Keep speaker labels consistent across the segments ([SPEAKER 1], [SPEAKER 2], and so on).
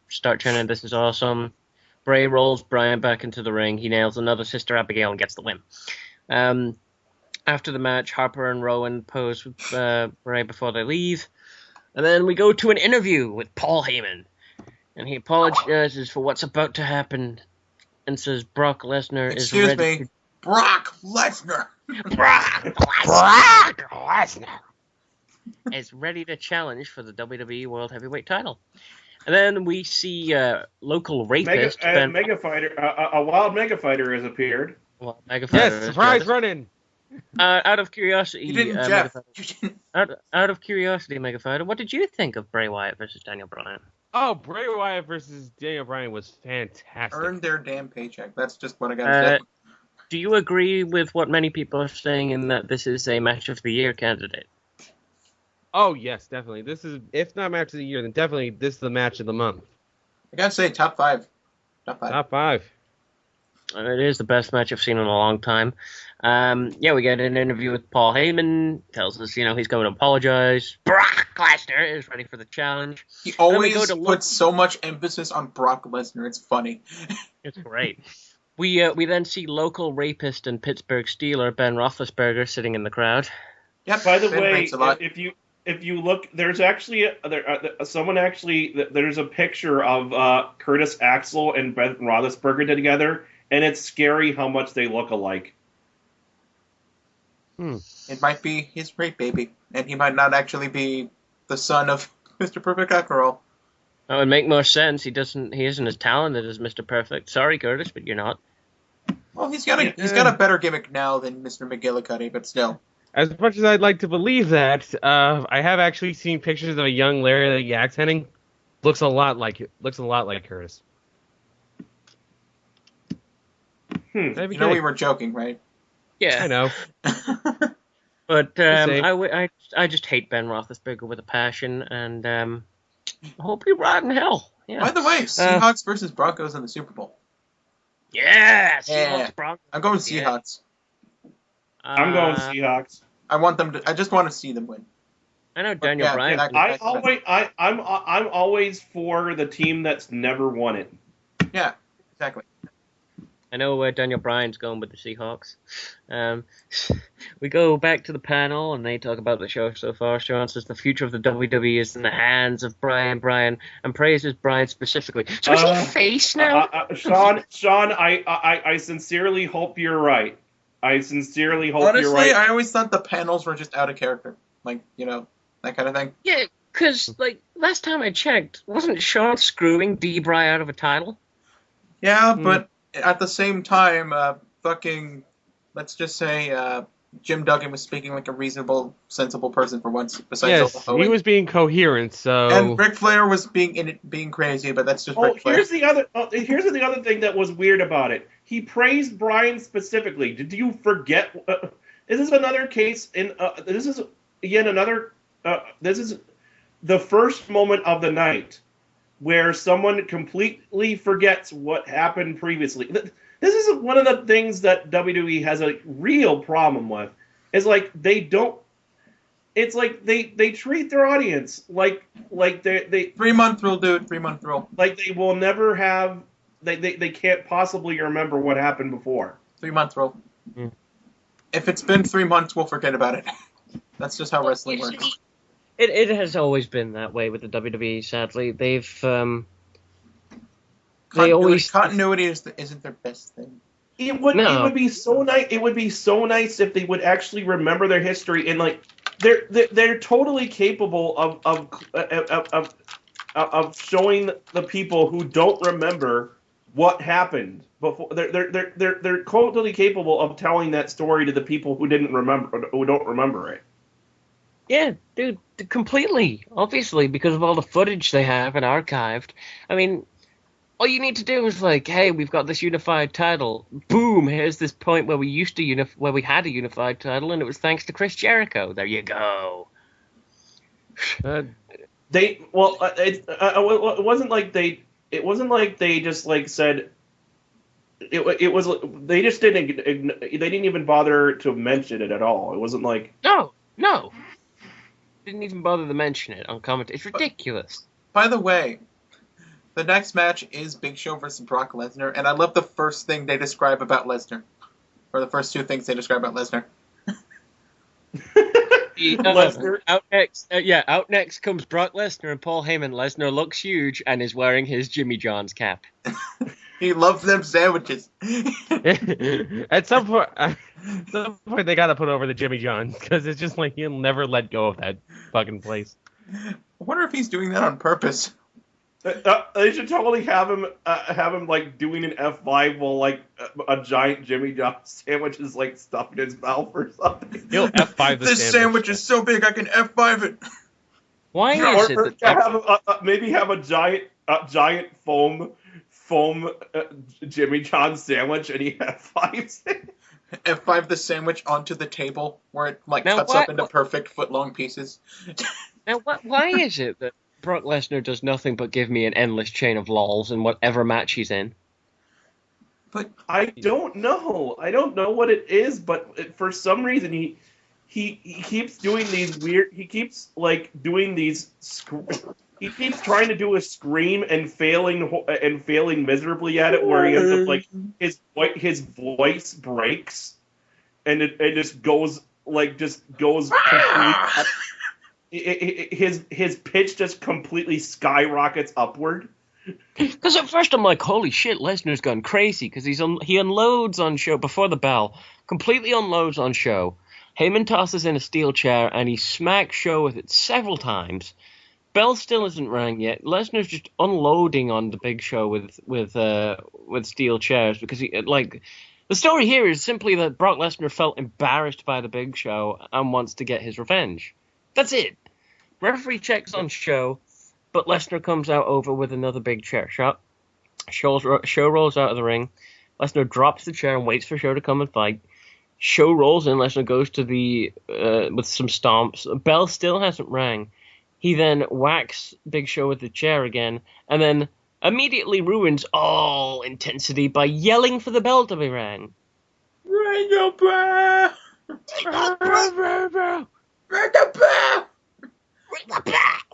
[SPEAKER 1] start chanting, "This is awesome." Bray rolls Bryan back into the ring. He nails another Sister Abigail and gets the win. After the match, Harper and Rowan pose with Bray before they leave. And then we go to an interview with Paul Heyman. And he apologizes for what's about to happen and says Brock Lesnar is ready.
[SPEAKER 2] Excuse me, Brock Lesnar.
[SPEAKER 1] Brock Lesnar is ready to challenge for the WWE World Heavyweight title. And then we see local rapist
[SPEAKER 3] Mega Fighter. A wild Mega Fighter has appeared.
[SPEAKER 1] Well, Mega Fighter
[SPEAKER 4] yes, surprise running.
[SPEAKER 1] Out of curiosity,
[SPEAKER 2] You didn't, Jeff.
[SPEAKER 1] Out of curiosity, Mega Fighter, what did you think of Bray Wyatt versus Daniel Bryan?
[SPEAKER 4] Oh, Bray Wyatt versus Daniel Bryan was fantastic.
[SPEAKER 2] Earned their damn paycheck. That's just what I gotta say.
[SPEAKER 1] Do you agree with what many people are saying in that this is a match of the year candidate?
[SPEAKER 4] Oh, yes, definitely. This is, if not match of the year, then definitely this is the match of the month.
[SPEAKER 2] I gotta say, top five.
[SPEAKER 4] Top five.
[SPEAKER 1] It is the best match I've seen in a long time. We get an interview with Paul Heyman. Tells us, he's going to apologize. Brock Lesnar is ready for the challenge.
[SPEAKER 2] He always puts so much emphasis on Brock Lesnar. It's funny.
[SPEAKER 1] It's great. We then see local rapist and Pittsburgh Steeler Ben Roethlisberger sitting in the crowd.
[SPEAKER 2] Yep.
[SPEAKER 3] By the way, if you look, there's actually there's a picture of Curtis Axel and Ben Roethlisberger together, and it's scary how much they look alike.
[SPEAKER 2] It might be his rape baby, and he might not actually be the son of Mr. Perfect after all.
[SPEAKER 1] That would make more sense. He isn't as talented as Mr. Perfect. Sorry, Curtis, but you're not.
[SPEAKER 2] Well, he's got a better gimmick now than Mr. McGillicuddy, but still.
[SPEAKER 4] As much as I'd like to believe that, I have actually seen pictures of a young Larry Yaxenting. Looks a lot like Curtis.
[SPEAKER 2] You know we were joking, right?
[SPEAKER 1] Yeah,
[SPEAKER 4] I know.
[SPEAKER 1] But I just hate Ben Roethlisberger with a passion, and I hope he rot in hell. Yeah.
[SPEAKER 2] By the way, Seahawks versus Broncos in the Super Bowl.
[SPEAKER 1] Yeah, Seahawks Broncos.
[SPEAKER 2] I'm going Seahawks.
[SPEAKER 3] I'm going Seahawks.
[SPEAKER 2] I just want to see them win.
[SPEAKER 1] I know Daniel Bryan.
[SPEAKER 3] I'm always for the team that's never won it.
[SPEAKER 2] Yeah, exactly.
[SPEAKER 1] I know Daniel Bryan's going with the Seahawks. We go back to the panel, and they talk about the show so far. Sean says the future of the WWE is in the hands of Bryan, and praises Bryan specifically. So is he face now?
[SPEAKER 3] Sean, I sincerely hope you're right. Honestly, you're right.
[SPEAKER 2] I always thought the panels were just out of character. Like, that kind of thing.
[SPEAKER 1] Yeah, because, last time I checked, wasn't Sean screwing D-Bry out of a title?
[SPEAKER 2] Yeah, but at the same time, let's just say, Jim Duggan was speaking like a reasonable, sensible person for once. Besides
[SPEAKER 4] he was being coherent. So
[SPEAKER 2] and Ric Flair was being crazy, but that's just Ric Flair.
[SPEAKER 3] Here's the other thing that was weird about it. He praised Bryan specifically. Did you forget? This is another case. This is the first moment of the night where someone completely forgets what happened previously. This is one of the things that WWE has a real problem with. Is they don't. It's like they treat their audience like they
[SPEAKER 2] 3-month rule, dude. 3-month rule.
[SPEAKER 3] Like they will never have. They can't possibly remember what happened before.
[SPEAKER 2] 3-month rule. If it's been 3 months, we'll forget about it. That's just how wrestling works.
[SPEAKER 1] It has always been that way with the WWE. Sadly,
[SPEAKER 2] Continuity isn't their best thing.
[SPEAKER 3] It would be so nice. It would be so nice if they would actually remember their history and they're totally capable of showing the people who don't remember what happened before. They're totally capable of telling that story to the people who don't remember it.
[SPEAKER 1] Yeah, dude, completely. Obviously, because of all the footage they have and archived. I mean, all you need to do is hey, we've got this unified title. Boom! Here's this point where we had a unified title, and it was thanks to Chris Jericho. There you go.
[SPEAKER 3] It wasn't like they just said. It was they just didn't. They didn't even bother to mention it at all. It wasn't like
[SPEAKER 1] no. Didn't even bother to mention it on commentary. It's ridiculous.
[SPEAKER 2] By the way, The next match is Big Show versus Brock Lesnar, and I love the first thing they describe about Lesnar. Or the first two things they describe about Lesnar.
[SPEAKER 3] Lesnar.
[SPEAKER 1] Out next comes Brock Lesnar and Paul Heyman. Lesnar looks huge and is wearing his Jimmy John's cap.
[SPEAKER 2] He loves them sandwiches.
[SPEAKER 4] At some point, they gotta put over the Jimmy John's because it's just like he'll never let go of that fucking place.
[SPEAKER 2] I wonder if he's doing that on purpose.
[SPEAKER 3] They should totally have him like doing an F5 while like a giant Jimmy John sandwich is like stuffed in his mouth or something.
[SPEAKER 4] He'll F5 the
[SPEAKER 2] This sandwich is so big I can F5 it.
[SPEAKER 1] Why is it that
[SPEAKER 3] maybe have a giant foam Jimmy John sandwich and he F5s it?
[SPEAKER 2] F5 the sandwich onto the table where it like
[SPEAKER 1] Now,
[SPEAKER 2] cuts up into perfect foot-long pieces.
[SPEAKER 1] Now, why is it that Brock Lesnar does nothing but give me an endless chain of lols in whatever match he's in?
[SPEAKER 2] But
[SPEAKER 3] I don't know. I don't know what it is, but for some reason he keeps doing these weird. He keeps like doing these. He keeps trying to do a scream and failing miserably at it, where he ends up like his voice breaks, and it just goes completely. His pitch just completely skyrockets upward.
[SPEAKER 1] Because at first I'm like, holy shit, Lesnar's gone crazy because he unloads on show before the bell, completely unloads on show. Heyman tosses in a steel chair and he smacks show with it several times. Bell still isn't rang yet. Lesnar's just unloading on the Big Show with steel chairs because the story here is simply that Brock Lesnar felt embarrassed by the Big Show and wants to get his revenge. That's it. Referee checks on Show, but Lesnar comes out over with another big chair shot. Show rolls out of the ring. Lesnar drops the chair and waits for Show to come and fight. Show rolls in. Lesnar goes to with some stomps. Bell still hasn't rang. He then whacks Big Show with the chair again, and then immediately ruins all intensity by yelling for the bell to be rang.
[SPEAKER 2] ring the bell! Ring the bell!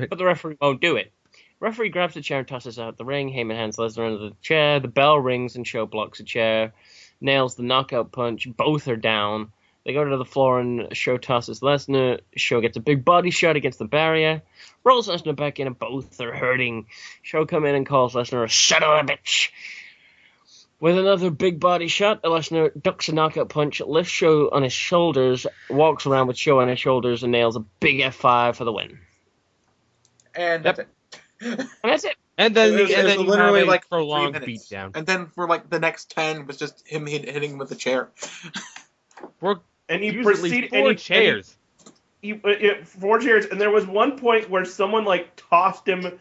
[SPEAKER 1] But the referee won't do it. Referee grabs the chair and tosses out the ring. Heyman hands Lesnar under the chair. The bell rings and Show blocks the chair. Nails the knockout punch. Both are down. They go to the floor and Show tosses Lesnar. Show gets a big body shot against the barrier. Rolls Lesnar back in and both are hurting. Show come in and calls Lesnar a son of a bitch. With another big body shot, Lesnar ducks a knockout punch, lifts Show on his shoulders, walks around with Show on his shoulders, and nails a big F5 for the win.
[SPEAKER 2] And that's it.
[SPEAKER 1] And that's it.
[SPEAKER 4] And then,
[SPEAKER 2] It was
[SPEAKER 4] you
[SPEAKER 2] literally
[SPEAKER 4] have a
[SPEAKER 2] like 3
[SPEAKER 4] prolonged
[SPEAKER 2] minutes.
[SPEAKER 4] beatdown.
[SPEAKER 2] And then for like the next 10 was just him hitting with the chair.
[SPEAKER 3] And he
[SPEAKER 4] Usually
[SPEAKER 3] proceeded
[SPEAKER 4] 4 chairs.
[SPEAKER 3] 4 chairs, and there was one point where someone like tossed him.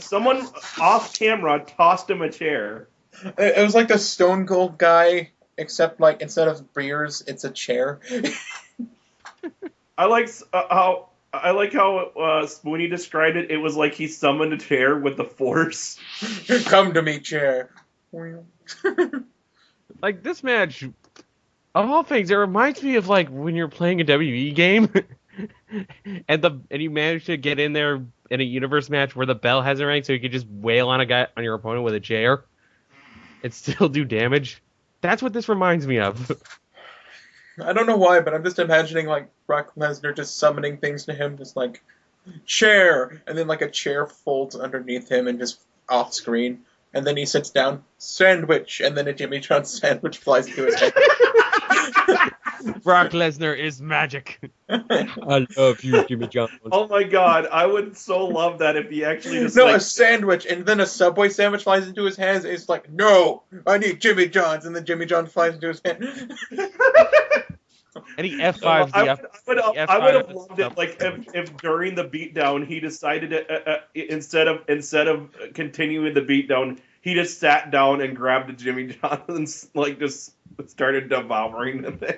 [SPEAKER 3] Someone off camera tossed him a chair.
[SPEAKER 2] It was like the Stone Cold guy, except like instead of beers, it's a chair.
[SPEAKER 3] I like how Spoonie described it. It was like he summoned a chair with the force.
[SPEAKER 2] Come to me, chair.
[SPEAKER 4] Like this match, of all things, it reminds me of like when you're playing a WWE game, and you manage to get in there in a universe match where the bell hasn't rang, so you could just wail on your opponent with a chair and still do damage. That's what this reminds me of.
[SPEAKER 2] I don't know why, but I'm just imagining like Brock Lesnar just summoning things to him, just like chair, and then like a chair folds underneath him and just off screen, and then he sits down, sandwich, and then a Jimmy John sandwich flies into his head.
[SPEAKER 4] Brock Lesnar is magic.
[SPEAKER 1] I love you, Jimmy John.
[SPEAKER 3] Oh my god, I would so love that if he actually just
[SPEAKER 2] No, a sandwich, and then a Subway sandwich flies into his hands. It's like, no, I need Jimmy John's, and then Jimmy John flies into his hand.
[SPEAKER 4] And he F5s
[SPEAKER 3] I would have loved it like if during the beatdown he decided to, instead of continuing the beatdown, he just sat down and grabbed a Jimmy John and like just started devouring the thing.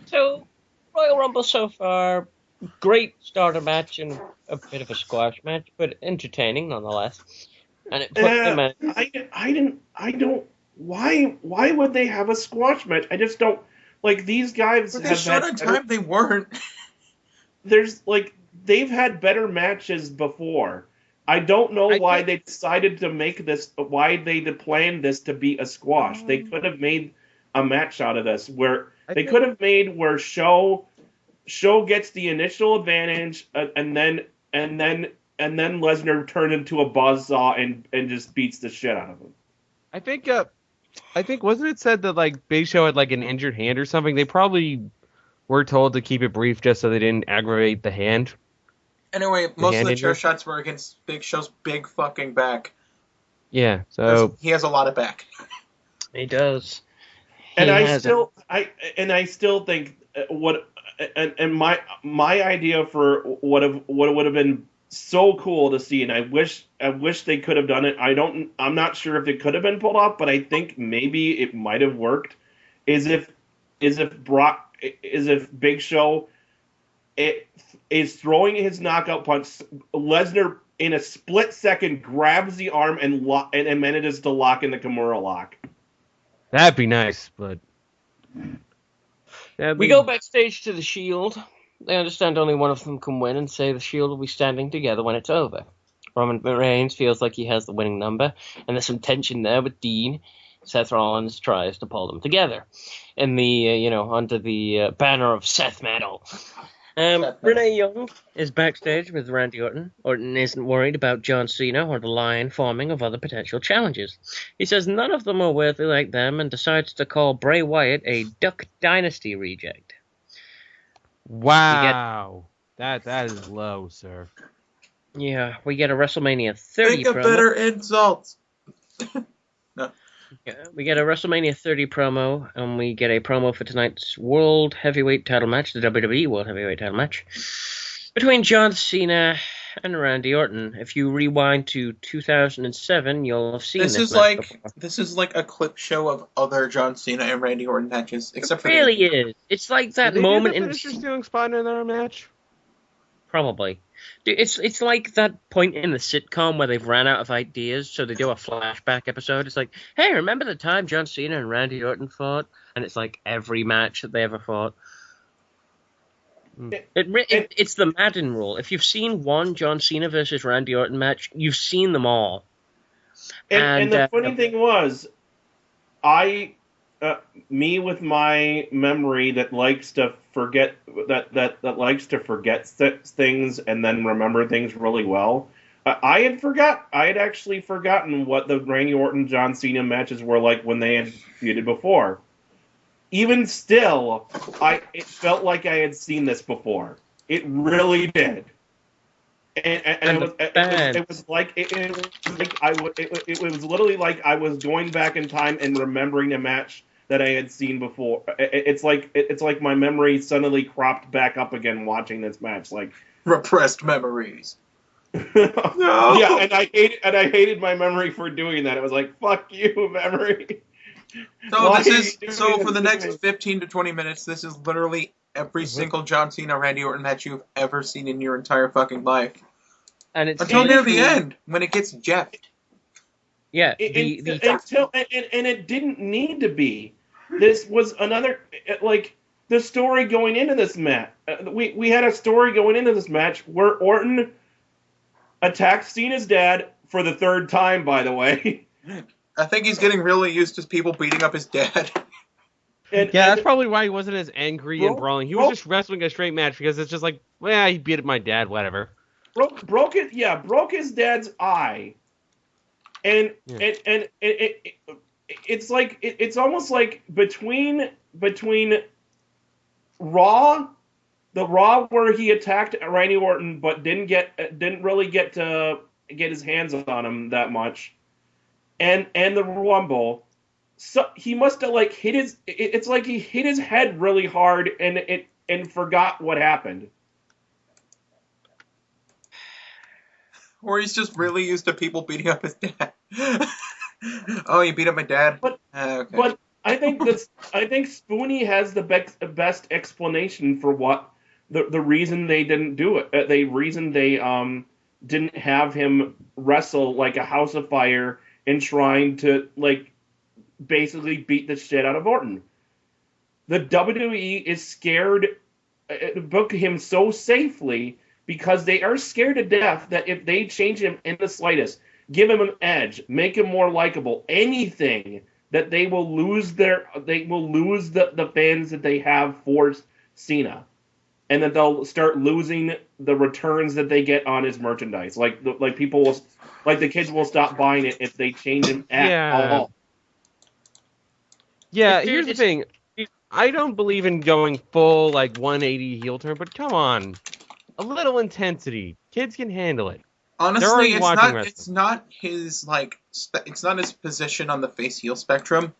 [SPEAKER 1] So, Royal Rumble so far, great starter match and a bit of a squash match, but entertaining nonetheless. And it put them at...
[SPEAKER 3] I don't. Why would they have a squash match? I just don't. Like, these guys
[SPEAKER 2] But they showed on time they weren't.
[SPEAKER 3] There's, like, they've had better matches before. I don't know why they decided to make this. Why they planned this to be a squash. They could have made a match out of this where could have made where Show gets the initial advantage, and then Lesnar turned into a buzzsaw and just beats the shit out of him.
[SPEAKER 4] I think wasn't it said that like Big Show had like an injured hand or something? They probably were told to keep it brief just so they didn't aggravate the hand.
[SPEAKER 2] Anyway, most of the chair shots were against Big Show's big fucking back.
[SPEAKER 4] Yeah, so
[SPEAKER 2] he has a lot of back.
[SPEAKER 1] He does.
[SPEAKER 3] And I still think my idea for what would have been so cool to see, and I wish they could have done it. I'm not sure if it could have been pulled off, but I think maybe it might have worked. Is if Big Show is throwing his knockout punch, Lesnar in a split second grabs the arm and manages to lock in the Kimura lock.
[SPEAKER 4] That'd be nice, but
[SPEAKER 1] we go backstage to the Shield. They understand only one of them can win and say the Shield will be standing together when it's over. Roman Reigns feels like he has the winning number, and there's some tension there with Dean. Seth Rollins tries to pull them together in the, under the banner of Seth Metal. Renee Young is backstage with Randy Orton. Orton isn't worried about John Cena or the line forming of other potential challenges. He says none of them are worthy like them and decides to call Bray Wyatt a Duck Dynasty reject.
[SPEAKER 4] Wow. That is low, sir.
[SPEAKER 1] Yeah, we get a WrestleMania 30
[SPEAKER 2] Think of better insults. No.
[SPEAKER 1] Yeah, we get a WrestleMania 30 promo, and we get a promo for tonight's World Heavyweight title match, the WWE World Heavyweight title match, between John Cena and Randy Orton. If you rewind to 2007, you'll have seen this match before.
[SPEAKER 2] This is like a clip show of other John Cena and Randy Orton matches, except for
[SPEAKER 1] really is. It's like that moment in
[SPEAKER 4] stealing spot in their match.
[SPEAKER 1] Probably. Dude, it's like that point in the sitcom where they've ran out of ideas, so they do a flashback episode. It's like, hey, remember the time John Cena and Randy Orton fought? And it's like every match that they ever fought. It's the Madden rule. If you've seen one John Cena versus Randy Orton match, you've seen them all.
[SPEAKER 3] And the funny thing was, me with my memory that likes to forget things and then remember things really well. I had actually forgotten what the Randy Orton John Cena matches were like when they had feuded before. Even still, it felt like I had seen this before. It really did. And it was literally like I was going back in time and remembering a match that I had seen before. It's like my memory suddenly cropped back up again watching this match. Like
[SPEAKER 2] repressed memories.
[SPEAKER 3] No. Yeah, and I hated my memory for doing that. It was like, fuck you, memory.
[SPEAKER 2] So for the next 15 to 20 minutes, this is literally every single John Cena Randy Orton match you've ever seen in your entire fucking life.
[SPEAKER 1] And it's
[SPEAKER 2] until near the end when it gets jeffed.
[SPEAKER 1] Yeah,
[SPEAKER 3] and it didn't need to be. This was another the story going into this match. We had a story going into this match where Orton attacked Cena's dad for the third time. By the way,
[SPEAKER 2] I think he's getting really used to people beating up his dad.
[SPEAKER 4] That's probably why he wasn't as angry and brawling. He was just wrestling a straight match because it's just like, well, he beat my dad, whatever.
[SPEAKER 3] Broke his dad's eye. And it's like it's almost like between Raw, the Raw where he attacked Randy Orton but didn't really get to get his hands on him that much, and the Rumble, so he must have hit his. It's like he hit his head really hard and forgot what happened.
[SPEAKER 2] Or he's just really used to people beating up his dad. Oh, you beat up my dad?
[SPEAKER 3] But I think Spoonie has the best explanation for what the reason they didn't do it. The reason they didn't have him wrestle like a house of fire and trying to basically beat the shit out of Orton. The WWE is scared to book him so safely because they are scared to death that if they change him in the slightest, give him an edge, make him more likable, anything, that they will lose the fans that they have for Cena, and that they'll start losing the returns that they get on his merchandise. Like people will, like the kids will stop buying it if they change him at all.
[SPEAKER 4] Yeah, here's the thing. I don't believe in going full 180 heel turn, but come on, a little intensity. Kids can handle it.
[SPEAKER 2] Honestly, it's not his it's not his position on the face heel spectrum.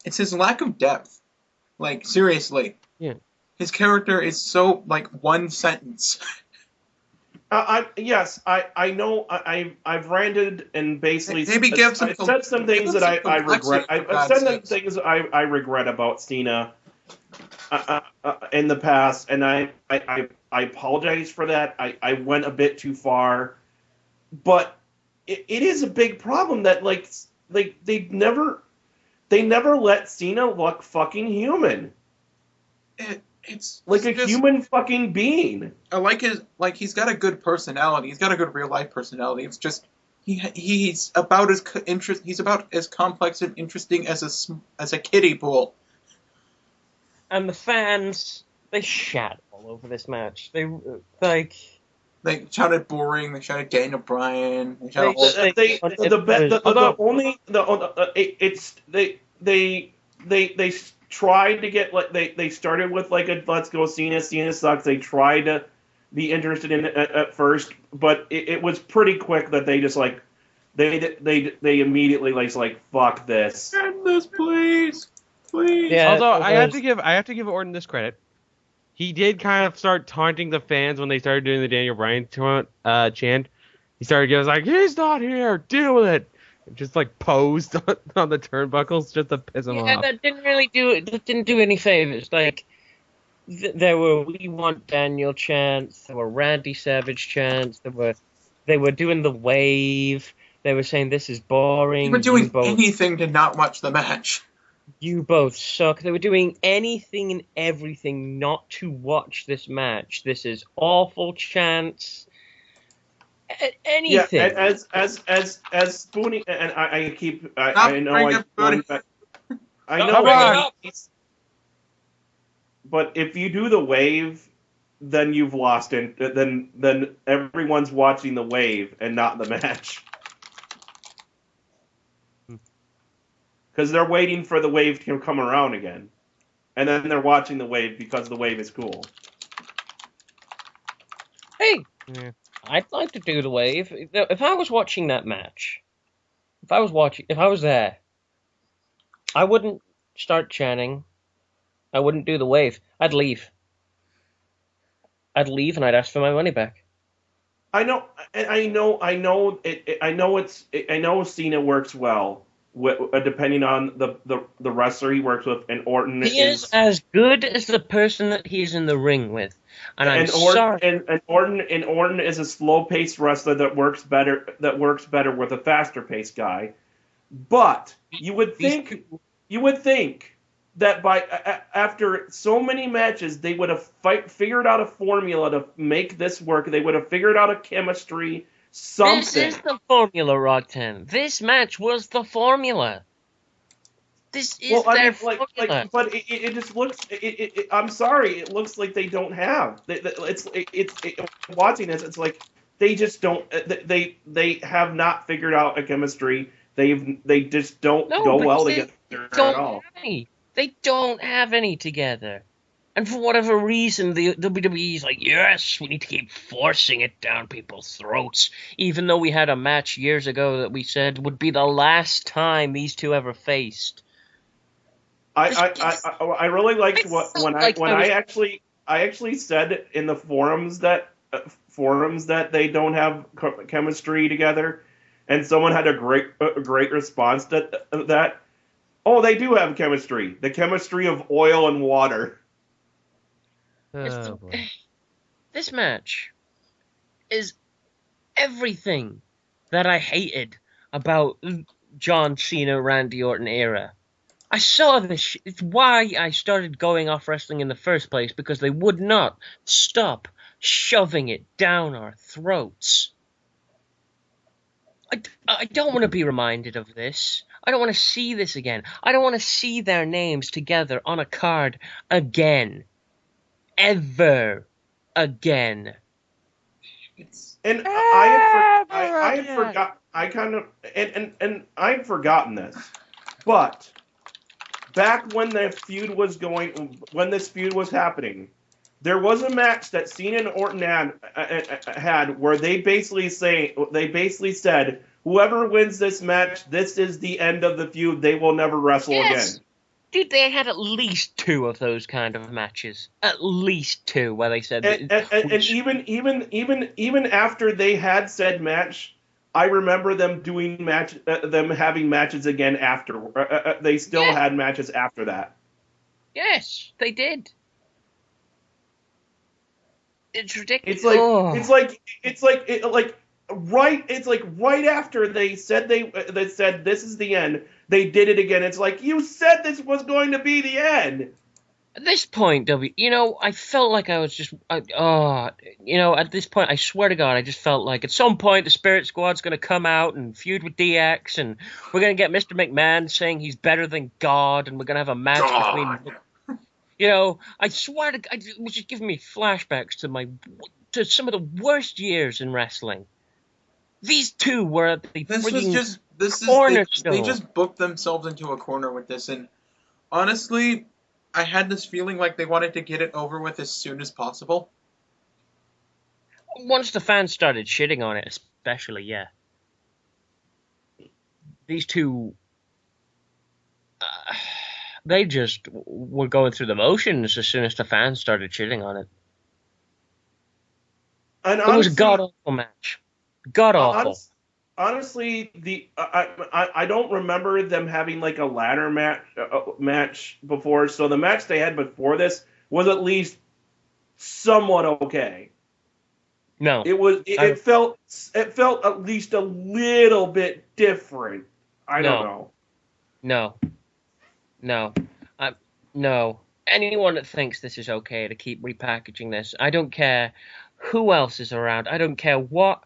[SPEAKER 2] It's his lack of depth. Seriously.
[SPEAKER 4] Yeah.
[SPEAKER 2] His character is so one sentence.
[SPEAKER 3] Yes, I know. I've ranted and basically
[SPEAKER 2] said
[SPEAKER 3] some things that I regret. I've said some things I regret about Cena in the past, and I apologize for that. I went a bit too far, but it is a big problem that they never let Cena look fucking human.
[SPEAKER 2] It's
[SPEAKER 3] human fucking being.
[SPEAKER 2] I like he's got a good personality. He's got a good real life personality. It's just he's about as complex and interesting as a kiddie pool.
[SPEAKER 1] And the fans, they shat all over this match. They
[SPEAKER 2] shouted boring. They shouted Daniel Bryan. They
[SPEAKER 3] tried to get they started with a let's go Cena sucks. They tried to be interested in it at first, but it was pretty quick that they just they immediately fuck this.
[SPEAKER 2] End this, please.
[SPEAKER 4] Yeah, although I have to give Orton this credit. He did kind of start taunting the fans when they started doing the Daniel Bryan chant. He started getting he's not here, deal with it. Just posed on the turnbuckles just to piss him off.
[SPEAKER 1] Yeah, that didn't do any favors. There were "We Want Daniel" chants. There were Randy Savage chants. They were doing the wave. They were saying this is boring.
[SPEAKER 2] They were doing anything to not watch the match.
[SPEAKER 1] You both suck. They were doing anything and everything not to watch this match. This is awful chants. Anything.
[SPEAKER 3] Yeah, as Spoonie, and I know I know, but if you do the wave, then you've lost it. Then everyone's watching the wave and not the match, because they're waiting for the wave to come around again, and then they're watching the wave because the wave is cool.
[SPEAKER 1] Hey. Yeah. I'd like to do the wave. If I was watching that match, if I was there, I wouldn't start chanting. I wouldn't do the wave. I'd leave. And I'd ask for my money back.
[SPEAKER 3] I know Cena works well depending on the wrestler he works with, and Orton
[SPEAKER 1] is as good as the person that he's in the ring with. And
[SPEAKER 3] Orton is a slow-paced wrestler that works better with a faster-paced guy. But you would think that after so many matches, they would have figured out a formula to make this work. They would have figured out a chemistry, something.
[SPEAKER 1] This is the formula, Roktan. This match was the formula. This is their formula.
[SPEAKER 3] But it just looks. I'm sorry. It looks like they don't have. It's watching this. It's like they just don't. They have not figured out a chemistry. They just don't go well together at all.
[SPEAKER 1] They don't have any together. And for whatever reason, the WWE's yes, we need to keep forcing it down people's throats. Even though we had a match years ago that we said would be the last time these two ever faced.
[SPEAKER 3] I really liked when I actually said in the forums that they don't have chemistry together, and someone had a great response to that. Oh, they do have chemistry. The chemistry of oil and water.
[SPEAKER 1] This match is everything that I hated about John Cena, Randy Orton era. I saw this. It's why I started going off wrestling in the first place, because they would not stop shoving it down our throats. I don't want to be reminded of this. I don't want to see this again. I don't want to see their names together on a card again. Ever again.
[SPEAKER 3] And I had forgot. I kind of and I'd forgotten this, but back when this feud was happening, there was a match that Cena and Orton had where they basically said whoever wins this match, this is the end of the feud. They will never wrestle again.
[SPEAKER 1] Dude, they had at least 2 of those kind of matches. At least 2 where they said
[SPEAKER 3] and even after they had said match, I remember them doing them having matches again after. They still had matches after that.
[SPEAKER 1] Yes, they did. It's ridiculous.
[SPEAKER 3] It's like right after they said they said this is the end, they did it again. It's like, you said this was going to be the end.
[SPEAKER 1] At this point, I felt like I was just, at this point, I swear to God, I just felt like at some point the Spirit Squad's going to come out and feud with DX, and we're going to get Mr. McMahon saying he's better than God, and we're going to have a match between. I swear to God, it was just giving me flashbacks to some of the worst years in wrestling. These 2 were at the cornerstone.
[SPEAKER 2] They just booked themselves into a corner with this, and honestly, I had this feeling like they wanted to get it over with as soon as possible.
[SPEAKER 1] Once the fans started shitting on it, especially, yeah. These 2, they just were going through the motions as soon as the fans started shitting on it.
[SPEAKER 3] And
[SPEAKER 1] it was a god-awful match. God-awful.
[SPEAKER 3] Honestly, I don't remember them having like a ladder match before, so the match they had before this was at least somewhat okay.
[SPEAKER 1] No,
[SPEAKER 3] it felt at least a little bit different. I don't know.
[SPEAKER 1] No. Anyone that thinks this is okay to keep repackaging this, I don't care who else is around. I don't care what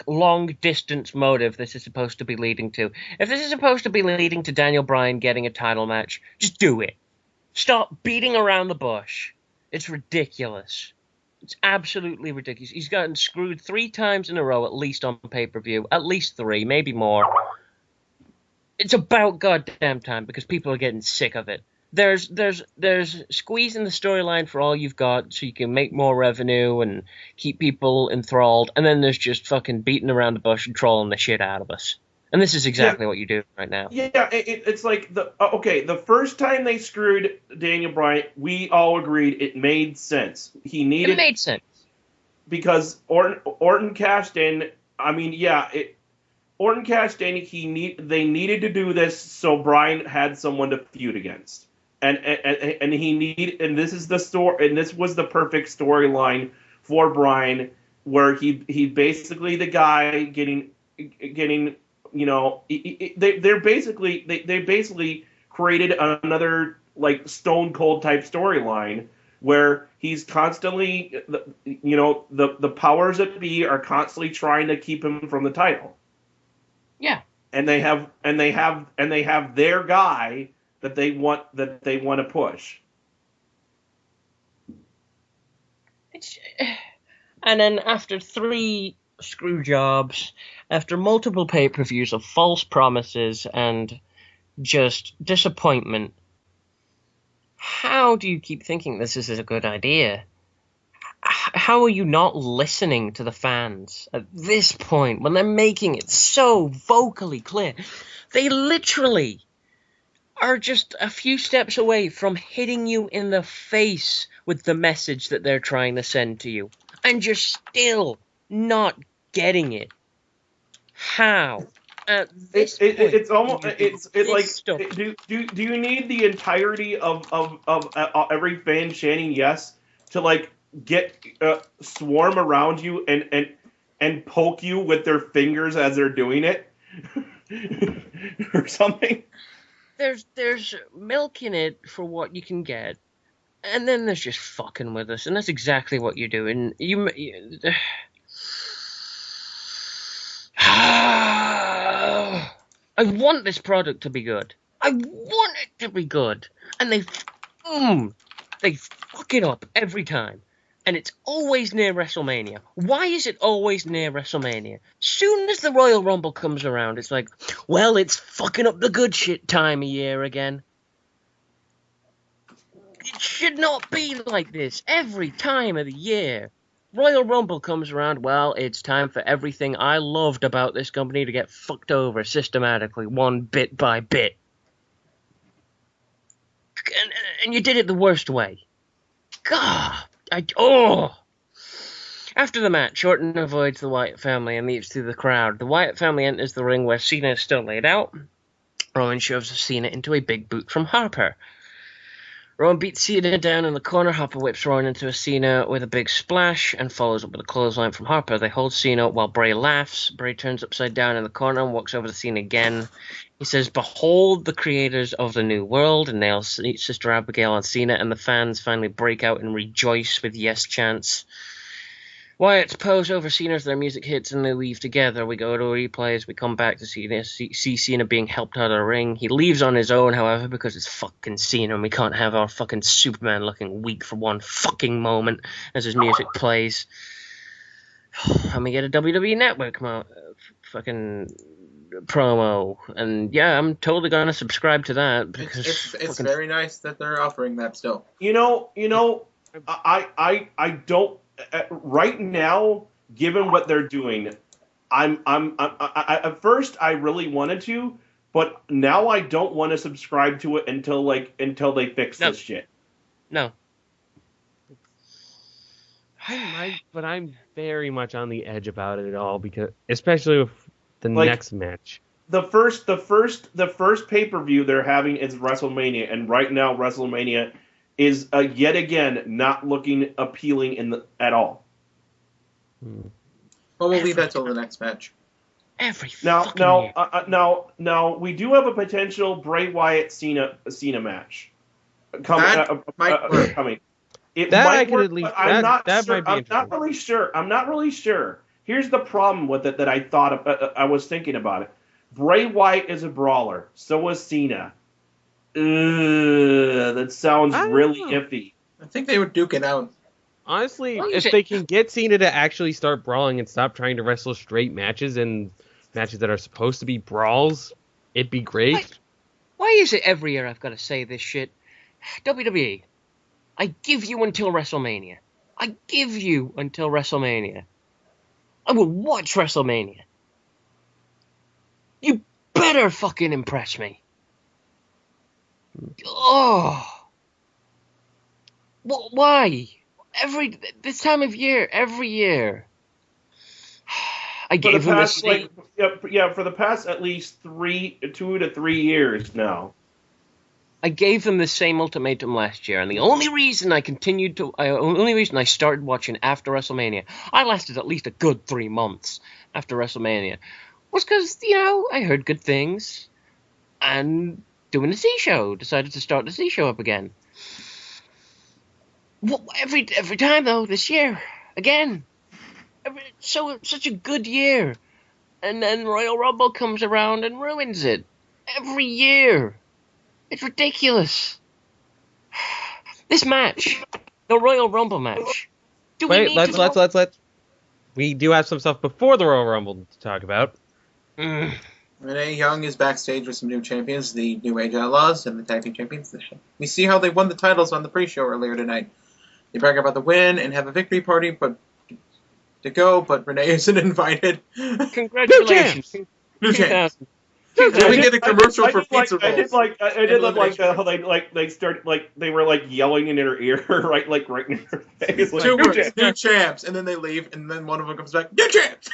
[SPEAKER 1] long distance motive this is supposed to be leading to. If this is supposed to be leading to Daniel Bryan getting a title match, just do it. Stop beating around the bush. It's ridiculous. It's absolutely ridiculous. He's gotten screwed 3 times in a row, at least on pay-per-view. At least 3, maybe more. It's about goddamn time because people are getting sick of it. There's squeezing the storyline for all you've got so you can make more revenue and keep people enthralled, and then there's just fucking beating around the bush and trolling the shit out of us. And this is exactly what you do right now.
[SPEAKER 3] Yeah, it's like the first time they screwed Daniel Bryan, we all agreed it made sense. It
[SPEAKER 1] made sense
[SPEAKER 3] because Orton cashed in. I mean, Orton cashed in. They needed to do this so Bryan had someone to feud against. And this is the story, and this was the perfect storyline for Bryan, where he basically the guy getting they basically created another like Stone Cold type storyline where he's constantly the powers that be are constantly trying to keep him from the title.
[SPEAKER 1] Yeah,
[SPEAKER 3] and they have their guy that they want to push.
[SPEAKER 1] And then after 3 screw jobs, after multiple pay-per-views of false promises and just disappointment, how do you keep thinking this is a good idea? How are you not listening to the fans at this point when they're making it so vocally clear? They literally are just a few steps away from hitting you in the face with the message that they're trying to send to you, and you're still not getting it. How? At this point,
[SPEAKER 3] it's almost do you need the entirety of every fan chanting yes to like get swarm around you and poke you with their fingers as they're doing it or something?
[SPEAKER 1] There's milk in it for what you can get. And then there's just fucking with us, and that's exactly what you're doing. I want this product to be good. I want it to be good, and they fuck it up every time. And it's always near WrestleMania. Why is it always near WrestleMania? Soon as the Royal Rumble comes around, it's like, well, it's fucking up the good shit time of year again. It should not be like this every time of the year. Royal Rumble comes around, well, it's time for everything I loved about this company to get fucked over systematically, one bit by bit. And you did it the worst way. God, After the match, Orton avoids the Wyatt family and leaps through the crowd. The Wyatt family enters the ring where Cena is still laid out. Rowan shoves Cena into a big boot from Harper. Rowan beats Cena down in the corner. Harper whips Rowan into a Cena with a big splash and follows up with a clothesline from Harper. They hold Cena while Bray laughs. Bray turns upside down in the corner and walks over to Cena again. He says, "Behold the creators of the new world," and nails Sister Abigail on Cena, and the fans finally break out and rejoice with yes chants. Wyatt's pose over Cena as their music hits and they leave together. We go to replays. We come back to see Cena being helped out of the ring. He leaves on his own, however, because it's fucking Cena and we can't have our fucking Superman looking weak for one fucking moment as his music plays. And we get a WWE Network fucking promo. And yeah, I'm totally going to subscribe to that. Because
[SPEAKER 2] it's very nice that they're offering that still.
[SPEAKER 3] I don't... right now, given what they're doing, at first I really wanted to, but now I don't want to subscribe to it until they fix this shit.
[SPEAKER 1] No.
[SPEAKER 4] But I'm very much on the edge about it all, because especially with the next match.
[SPEAKER 3] The first pay-per-view they're having is WrestleMania, and right now WrestleMania is yet again not looking appealing at all.
[SPEAKER 2] Well, we'll leave that till the next match.
[SPEAKER 3] Now, we do have a potential Bray Wyatt Cena match coming. It
[SPEAKER 4] that
[SPEAKER 3] might
[SPEAKER 4] I could
[SPEAKER 3] work,
[SPEAKER 4] at least.
[SPEAKER 3] I'm not
[SPEAKER 4] might be
[SPEAKER 3] I'm not really sure. I'm not really sure. Here's the problem with it that I thought I was thinking about it. Bray Wyatt is a brawler. So is Cena. That sounds really iffy.
[SPEAKER 2] I think they would duke it out.
[SPEAKER 4] Honestly, if they can get Cena to actually start brawling and stop trying to wrestle straight matches and matches that are supposed to be brawls, it'd be great.
[SPEAKER 1] Why is it every year I've got to say this shit? WWE, I give you until WrestleMania. I give you until WrestleMania. I will watch WrestleMania. You better fucking impress me. Oh. Why? This time of year, every year. I gave them
[SPEAKER 3] for the past at least 2 to 3 years now.
[SPEAKER 1] I gave them the same ultimatum last year, and the only reason I started watching after WrestleMania, I lasted at least a good 3 months after WrestleMania, was because, I heard good things, and doing the C show, decided to start the C show up again. Every time though, this year again, such a good year, and then Royal Rumble comes around and ruins it every year. It's ridiculous. This match, the Royal Rumble match.
[SPEAKER 4] Let's. We do have some stuff before the Royal Rumble to talk about.
[SPEAKER 2] Renee Young is backstage with some new champions, the New Age Outlaws and the Tag Team Champions. We see how they won the titles on the pre-show earlier tonight. They brag about the win and have a victory party, but Renee isn't invited.
[SPEAKER 1] Congratulations.
[SPEAKER 2] New champs. Did we get a commercial for pizza rolls?
[SPEAKER 3] I did like how they started they were yelling in her ear, right in her face.
[SPEAKER 2] New champs, and then they leave, and then one of them comes back, new champs.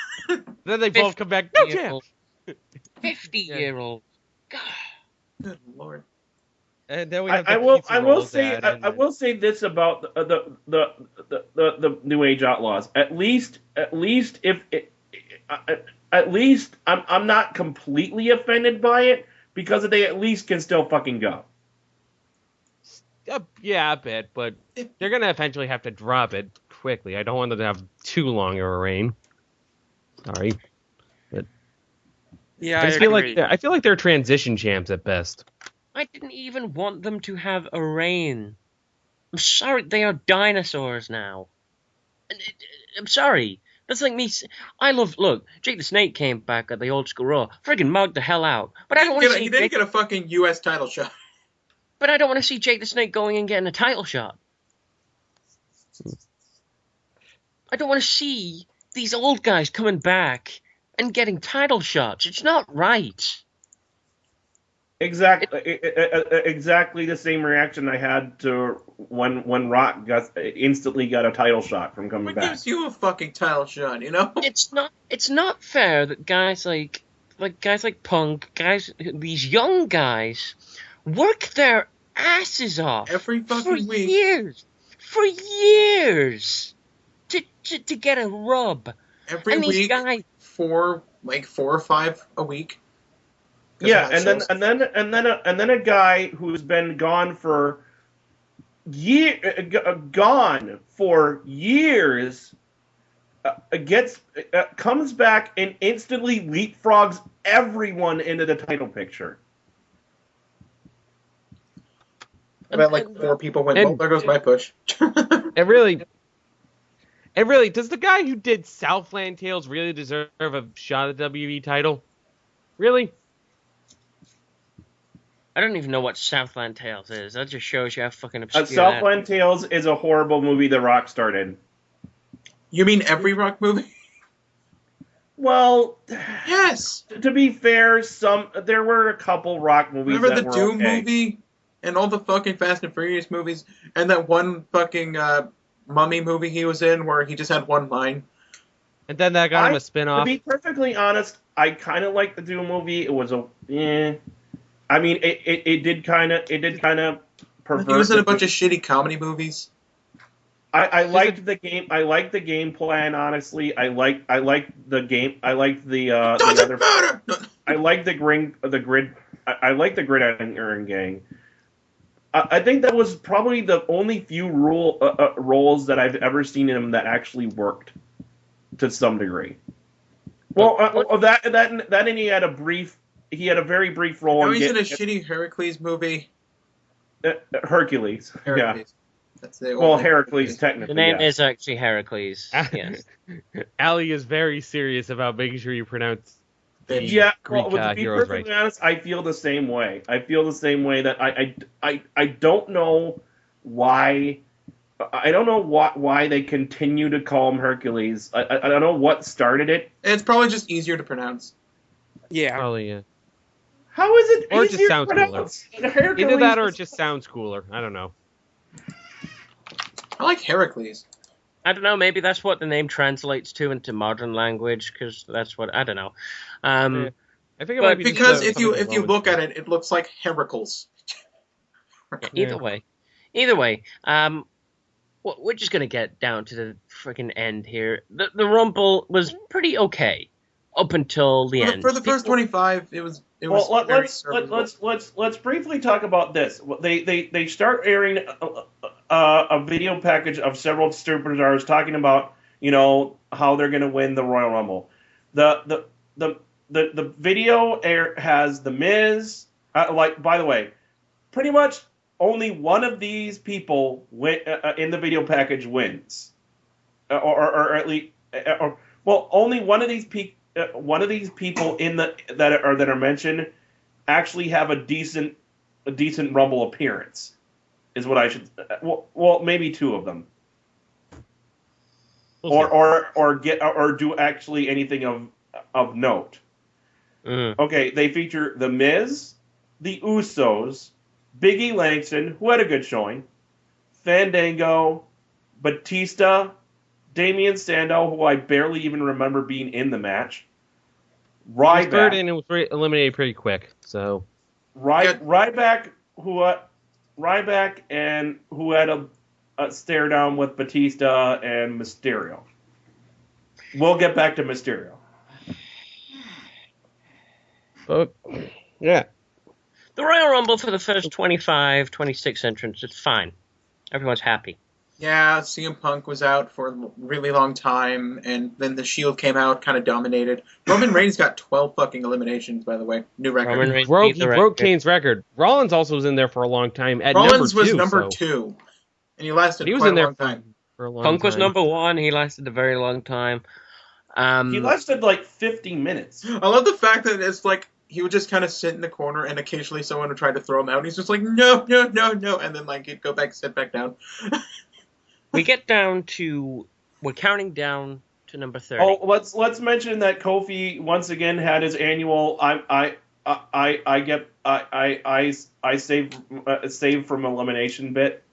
[SPEAKER 4] Then they both come back, new champs.
[SPEAKER 1] 50-year-old. God.
[SPEAKER 2] Good Lord.
[SPEAKER 4] And then we have
[SPEAKER 3] I will say this about the New Age Outlaws. At least I'm not completely offended by it because they at least can still fucking go.
[SPEAKER 4] Yeah, a bit, but they're gonna eventually have to drop it quickly. I don't want them to have too long of a reign. Sorry, but
[SPEAKER 5] Yeah,
[SPEAKER 4] I
[SPEAKER 5] I
[SPEAKER 4] just feel
[SPEAKER 5] agree.
[SPEAKER 4] like I feel like they're transition champs at best.
[SPEAKER 1] I didn't even want them to have a reign. I'm sorry, they are dinosaurs now. I'm sorry. That's like me. Look, Jake the Snake came back at the old school Raw. Friggin' mugged the hell out. But I don't want to see
[SPEAKER 2] He didn't
[SPEAKER 1] Jake,
[SPEAKER 2] get a fucking U.S. title shot.
[SPEAKER 1] but I don't want to see Jake the Snake going and getting a title shot. I don't want to see these old guys coming back and getting title shots. It's not right.
[SPEAKER 3] Exactly the same reaction I had to when Rock instantly got a title shot from coming
[SPEAKER 2] What
[SPEAKER 3] back.
[SPEAKER 2] gives you a fucking title shot, you know?
[SPEAKER 1] It's not fair that guys like Punk, these young guys, work their asses off
[SPEAKER 2] Every fucking week.
[SPEAKER 1] For years, to get a rub.
[SPEAKER 2] Every
[SPEAKER 1] And these
[SPEAKER 2] week,
[SPEAKER 1] guys,
[SPEAKER 2] 4 or 5 a week.
[SPEAKER 3] Yeah, and then a guy who's been gone for years comes back and instantly leapfrogs everyone into the title picture.
[SPEAKER 2] I bet like 4 people went, well, there goes my push.
[SPEAKER 4] It really does. The guy who did Southland Tales really deserve a shot at the WWE title? Really?
[SPEAKER 1] I don't even know what Southland Tales is. That just shows you how fucking obscure
[SPEAKER 3] Southland Tales is a horrible movie The Rock started.
[SPEAKER 2] You mean every Rock movie?
[SPEAKER 3] Well,
[SPEAKER 2] Yes.
[SPEAKER 3] to be fair, there were a couple Rock movies
[SPEAKER 2] Remember
[SPEAKER 3] that
[SPEAKER 2] the
[SPEAKER 3] were
[SPEAKER 2] Doom
[SPEAKER 3] okay.
[SPEAKER 2] movie? And all the fucking Fast and Furious movies? And that one fucking Mummy movie he was in where he just had one line?
[SPEAKER 4] And then that got him a
[SPEAKER 3] To
[SPEAKER 4] spin-off.
[SPEAKER 3] be perfectly honest, I kind of liked the Doom movie. It was I mean, it did kind of pervert.
[SPEAKER 2] He was in a bunch of shitty comedy movies.
[SPEAKER 3] I liked the game. I liked the game plan. Honestly, I liked the game. I liked the
[SPEAKER 2] Doesn't matter.
[SPEAKER 3] I liked the grid. I liked the Gridiron Gang. I think that was probably the only few roles that I've ever seen in him that actually worked to some degree. Well, and he had a very brief role.
[SPEAKER 2] Now he's in a shitty Heracles movie.
[SPEAKER 3] Hercules. Yeah.
[SPEAKER 2] That's the
[SPEAKER 3] Well,
[SPEAKER 2] old
[SPEAKER 3] Heracles technically.
[SPEAKER 1] The name
[SPEAKER 3] yes.
[SPEAKER 1] is actually Heracles. Yes.
[SPEAKER 4] Ali is very serious about making sure you pronounce the
[SPEAKER 3] Yeah,
[SPEAKER 4] Greek
[SPEAKER 3] well, to be
[SPEAKER 4] heroes
[SPEAKER 3] perfectly
[SPEAKER 4] right.
[SPEAKER 3] honest, I feel the same way. I feel the same way that I don't know why. I don't know why they continue to call him Hercules. I don't know what started it.
[SPEAKER 2] It's probably just easier to pronounce.
[SPEAKER 5] Yeah.
[SPEAKER 4] Probably, yeah.
[SPEAKER 3] How is it
[SPEAKER 4] Or it
[SPEAKER 3] easier
[SPEAKER 4] just sounds
[SPEAKER 3] to pronounce? Hercules
[SPEAKER 4] Either that or it
[SPEAKER 3] is-
[SPEAKER 4] just sounds cooler. I don't know.
[SPEAKER 2] I like Heracles.
[SPEAKER 1] I don't know. Maybe that's what the name translates to into modern language, because that's what I don't know.
[SPEAKER 4] Yeah. I think it
[SPEAKER 1] but
[SPEAKER 4] might be just
[SPEAKER 2] Because
[SPEAKER 4] the-
[SPEAKER 2] if you
[SPEAKER 4] something
[SPEAKER 2] look at it, it looks like Heracles.
[SPEAKER 1] Either way, we're just gonna get down to the freaking end here. The Rumble was pretty okay up until the end.
[SPEAKER 2] For the first 25, it was
[SPEAKER 3] Well,
[SPEAKER 2] very
[SPEAKER 3] let's
[SPEAKER 2] serviceable.
[SPEAKER 3] let's briefly talk about this. They start airing a video package of several superstars talking about how they're going to win the Royal Rumble. The video has the Miz. By the way, pretty much only one of these people in the video package wins, or at least only one of these people. One of these people that are mentioned actually have a decent Rumble appearance, is what I should. Well, maybe 2 of them, or do actually anything of note. Okay, they feature the Miz, the Usos, Big E Langston, who had a good showing, Fandango, Batista, Damian Sandow, who I barely even remember being in the match.
[SPEAKER 4] Ryback. Third
[SPEAKER 3] Ryback.
[SPEAKER 4] and it was eliminated pretty quick. So
[SPEAKER 3] Ryback, and who had a stare down with Batista and Mysterio. We'll get back to Mysterio.
[SPEAKER 4] but yeah.
[SPEAKER 1] The Royal Rumble for the first 25, 26 entrants, it's fine. Everyone's happy.
[SPEAKER 2] Yeah, CM Punk was out for a really long time, and then the Shield came out, kind of dominated. Roman Reigns got 12 fucking eliminations, by the way. New record.
[SPEAKER 1] Roman Reigns
[SPEAKER 4] He
[SPEAKER 1] beat the
[SPEAKER 4] broke
[SPEAKER 1] record.
[SPEAKER 4] Kane's record. Rollins also was in there for a long time at
[SPEAKER 2] Rollins
[SPEAKER 4] number 2.
[SPEAKER 2] was number
[SPEAKER 4] so.
[SPEAKER 2] 2, and he lasted
[SPEAKER 4] But he was
[SPEAKER 2] quite
[SPEAKER 4] in
[SPEAKER 2] a
[SPEAKER 4] there
[SPEAKER 2] long time.
[SPEAKER 4] for a long
[SPEAKER 1] Punk
[SPEAKER 4] time.
[SPEAKER 1] was number 1. He lasted a very long time.
[SPEAKER 3] He lasted like 50 minutes.
[SPEAKER 2] I love the fact that it's like he would just kind of sit in the corner, and occasionally someone would try to throw him out, and he's just like, no, no, no, no, and then like he'd go back, sit back down.
[SPEAKER 1] We get down to, we're counting down to number 30.
[SPEAKER 3] Oh, let's mention that Kofi once again had his annual I save from elimination bit.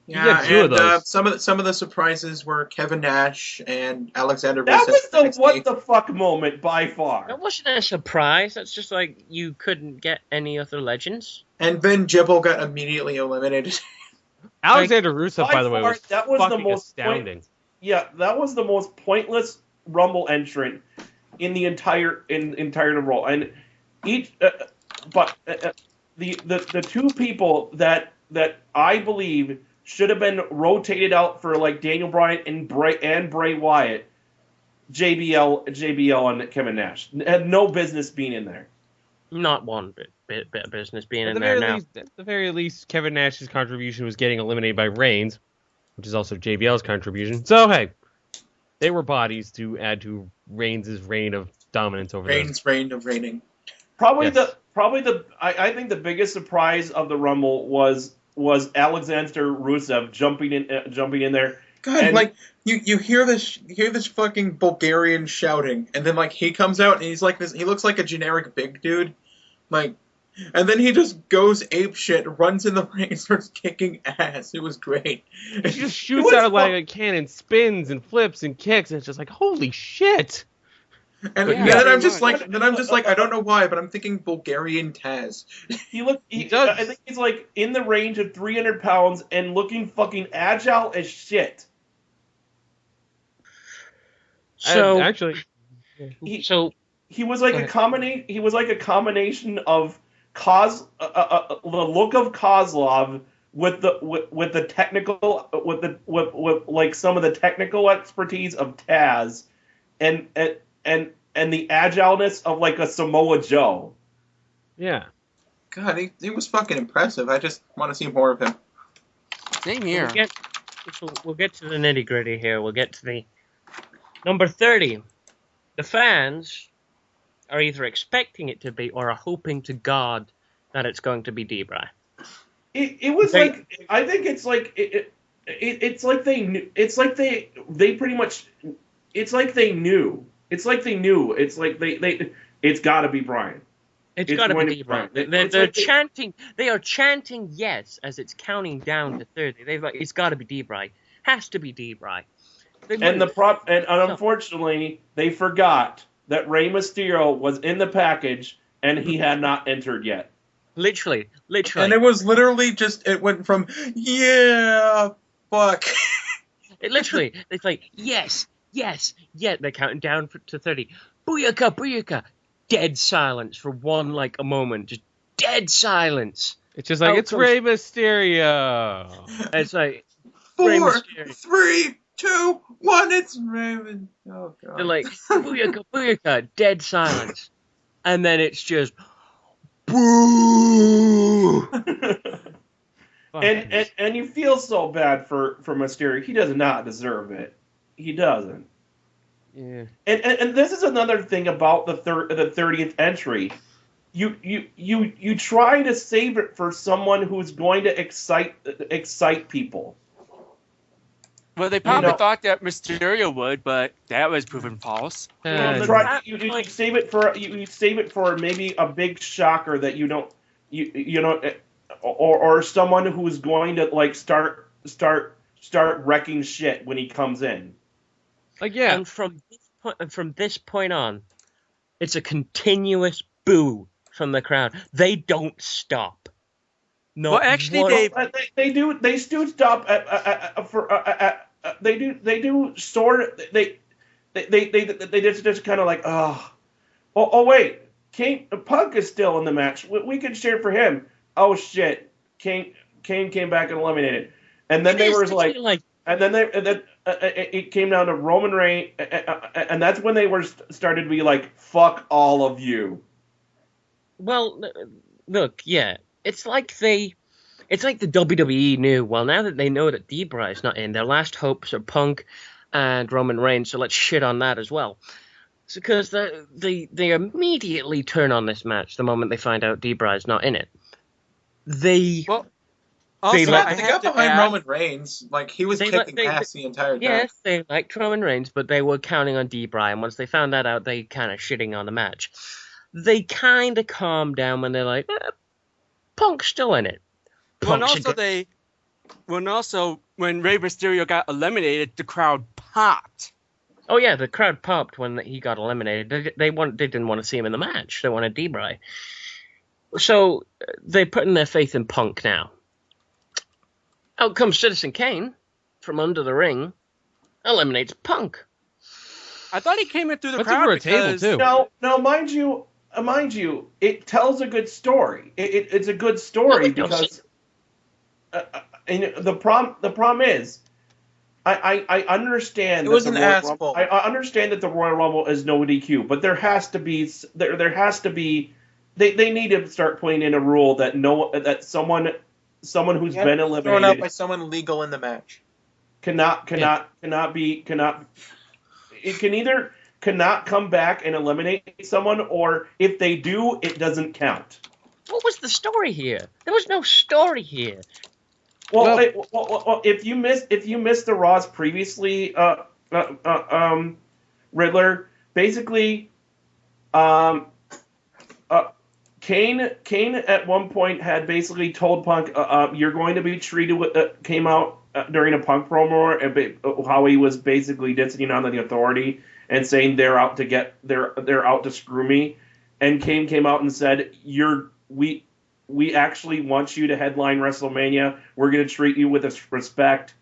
[SPEAKER 2] Yeah,
[SPEAKER 4] got 2 of
[SPEAKER 2] and
[SPEAKER 4] those.
[SPEAKER 2] some of the surprises were Kevin Nash and Alexander
[SPEAKER 3] That was the
[SPEAKER 2] NXT.
[SPEAKER 3] what the fuck moment by far.
[SPEAKER 1] That wasn't a surprise. That's just like you couldn't get any other legends.
[SPEAKER 2] And then Jibble got immediately eliminated.
[SPEAKER 4] Alexander Rusev, by the way,
[SPEAKER 3] far,
[SPEAKER 4] was
[SPEAKER 3] that was the
[SPEAKER 4] fucking
[SPEAKER 3] most
[SPEAKER 4] astounding.
[SPEAKER 3] Yeah, that was the most pointless Rumble entrant in the entire role. And each, the 2 people that I believe should have been rotated out for like Daniel Bryan and Bray Wyatt, JBL and Kevin Nash had no business being in there.
[SPEAKER 1] Not one bit of business being
[SPEAKER 4] At
[SPEAKER 1] in there now.
[SPEAKER 4] the very least, Kevin Nash's contribution was getting eliminated by Reigns, which is also JBL's contribution. So, hey, they were bodies to add to Reigns' reign of dominance over them.
[SPEAKER 2] Reigns' reign of reigning.
[SPEAKER 3] I think the biggest surprise of the Rumble was Alexander Rusev jumping in there.
[SPEAKER 2] God,
[SPEAKER 3] And-
[SPEAKER 2] like you hear this fucking Bulgarian shouting, and then like he comes out and he's like this. He looks like a generic big dude, like, and then he just goes ape shit, runs in the ring, and starts kicking ass. It was great.
[SPEAKER 4] He just shoots out like a cannon, spins and flips and kicks, and it's just like, holy shit!
[SPEAKER 2] And
[SPEAKER 5] Yeah,
[SPEAKER 2] then I'm
[SPEAKER 5] pretty
[SPEAKER 2] just
[SPEAKER 5] much.
[SPEAKER 2] like, I don't know why, but I'm thinking Bulgarian Taz.
[SPEAKER 3] He
[SPEAKER 4] does.
[SPEAKER 3] I think he's like in the range of 300 pounds and looking fucking agile as shit.
[SPEAKER 1] So,
[SPEAKER 4] Actually,
[SPEAKER 1] so
[SPEAKER 3] He was like
[SPEAKER 1] Go
[SPEAKER 3] a
[SPEAKER 1] ahead.
[SPEAKER 3] combination. He was like a combination of the look of Kozlov with the technical with like some of the technical expertise of Taz, and the agileness of like a Samoa Joe.
[SPEAKER 4] yeah.
[SPEAKER 2] God, he was fucking impressive. I just want to see more of him.
[SPEAKER 5] Same here.
[SPEAKER 1] we'll get to the nitty gritty here. We'll get to the number 30. The fans are either expecting it to be or are hoping to God that it's going to be Debray.
[SPEAKER 3] It was
[SPEAKER 1] They-
[SPEAKER 3] like I think it's like it's like they knew. It's like they pretty much. It's like they knew. It's like they knew. It's like they. It's got to be Brian.
[SPEAKER 1] It's
[SPEAKER 3] It's
[SPEAKER 1] got to
[SPEAKER 3] going
[SPEAKER 1] be
[SPEAKER 3] to be
[SPEAKER 1] Debray.
[SPEAKER 3] Brian.
[SPEAKER 1] They're
[SPEAKER 3] It's like
[SPEAKER 1] chanting. They are chanting yes as it's counting down to 30. They've like, it's got to be Debray. Has to be Debray.
[SPEAKER 3] And unfortunately, they forgot that Rey Mysterio was in the package and he had not entered yet.
[SPEAKER 1] literally.
[SPEAKER 2] And it was literally just, it went from, yeah, fuck.
[SPEAKER 1] It's like, yes. They're counting down to 30. Booyaka. Dead silence for one, like, a moment. Just dead silence.
[SPEAKER 4] It's just like,
[SPEAKER 1] Oh,
[SPEAKER 4] it's
[SPEAKER 1] comes-
[SPEAKER 4] Rey Mysterio.
[SPEAKER 1] It's like, Rey
[SPEAKER 2] 4,
[SPEAKER 1] Mysterio.
[SPEAKER 2] 3, 2, 1, it's Raven. Oh, God.
[SPEAKER 1] They're like, booyaka, dead silence. And then it's just, boo!
[SPEAKER 3] and you feel so bad for Mysterio. He does not deserve it. He doesn't.
[SPEAKER 4] Yeah.
[SPEAKER 3] And this is another thing about the 30th entry. You try to save it for someone who's going to excite people.
[SPEAKER 5] Well, they probably
[SPEAKER 3] know-
[SPEAKER 5] thought that Mysterio would, but that was proven false.
[SPEAKER 3] You save it for maybe a big shocker that you don't or someone who's going to like start wrecking shit when he comes in.
[SPEAKER 4] Like, yeah.
[SPEAKER 1] And from this point on, it's a continuous boo from the crowd. They don't stop. No,
[SPEAKER 5] Well, actually,
[SPEAKER 3] They do stop they do sort of they just kind of like oh wait, Punk is still in the match. We can cheer for him. oh shit, Kane came back and eliminated, and then they were like, and then it came down to Roman Reigns, and that's when they were started to be like, fuck all of you.
[SPEAKER 1] Well, look, yeah, it's like the WWE knew. Well, now that they know that D-Bry's not in, their last hopes are Punk and Roman Reigns. So let's shit on that as well. Because they immediately turn on this match the moment they find out D-Bry's not in it.
[SPEAKER 5] Well, also,
[SPEAKER 1] They
[SPEAKER 2] They
[SPEAKER 1] let-
[SPEAKER 2] got,
[SPEAKER 5] I
[SPEAKER 2] they
[SPEAKER 5] have
[SPEAKER 2] got
[SPEAKER 5] to
[SPEAKER 2] behind
[SPEAKER 5] add,
[SPEAKER 2] Roman Reigns. Like, he was kicking ass the entire time.
[SPEAKER 1] Yes, they liked Roman Reigns, but they were counting on D-Bry. And once they found that out, they kind of shitting on the match. They kind of calmed down when they're like, Punk's still in it.
[SPEAKER 5] when Rey Mysterio got eliminated, the crowd popped.
[SPEAKER 1] Oh yeah, the crowd popped when he got eliminated. They didn't want to see him in the match. They wanted D-Bry. So they're putting their faith in Punk now. Out comes Citizen Kane from under the ring, eliminates Punk.
[SPEAKER 5] I thought he came in through the
[SPEAKER 4] Puts
[SPEAKER 5] crowd
[SPEAKER 4] him through a table,
[SPEAKER 5] because
[SPEAKER 4] too.
[SPEAKER 3] No, mind you, it tells a good story. It's a good story
[SPEAKER 1] No,
[SPEAKER 3] because and the problem is, I understand.
[SPEAKER 2] It
[SPEAKER 3] that
[SPEAKER 2] was
[SPEAKER 3] the
[SPEAKER 2] an
[SPEAKER 3] Royal
[SPEAKER 2] ass
[SPEAKER 3] Rumble,
[SPEAKER 2] pull.
[SPEAKER 3] I understand that the Royal Rumble is no DQ, but there has to be they need to start putting in a rule that someone who's been
[SPEAKER 2] Thrown out
[SPEAKER 3] eliminated
[SPEAKER 2] by someone legal in the match.
[SPEAKER 3] cannot come back and eliminate someone, or if they do, it doesn't count.
[SPEAKER 1] What was the story here? There was no story here.
[SPEAKER 3] Well,
[SPEAKER 4] Well-
[SPEAKER 3] if you missed the Raws previously, Riddler, basically, Kane at one point had basically told Punk, "You're going to be treated with." Came out during a Punk promo, how he was basically dissing on the authority and saying they're out to screw me, and Kane came out and said, We actually want you to headline WrestleMania. We're going to treat you with respect.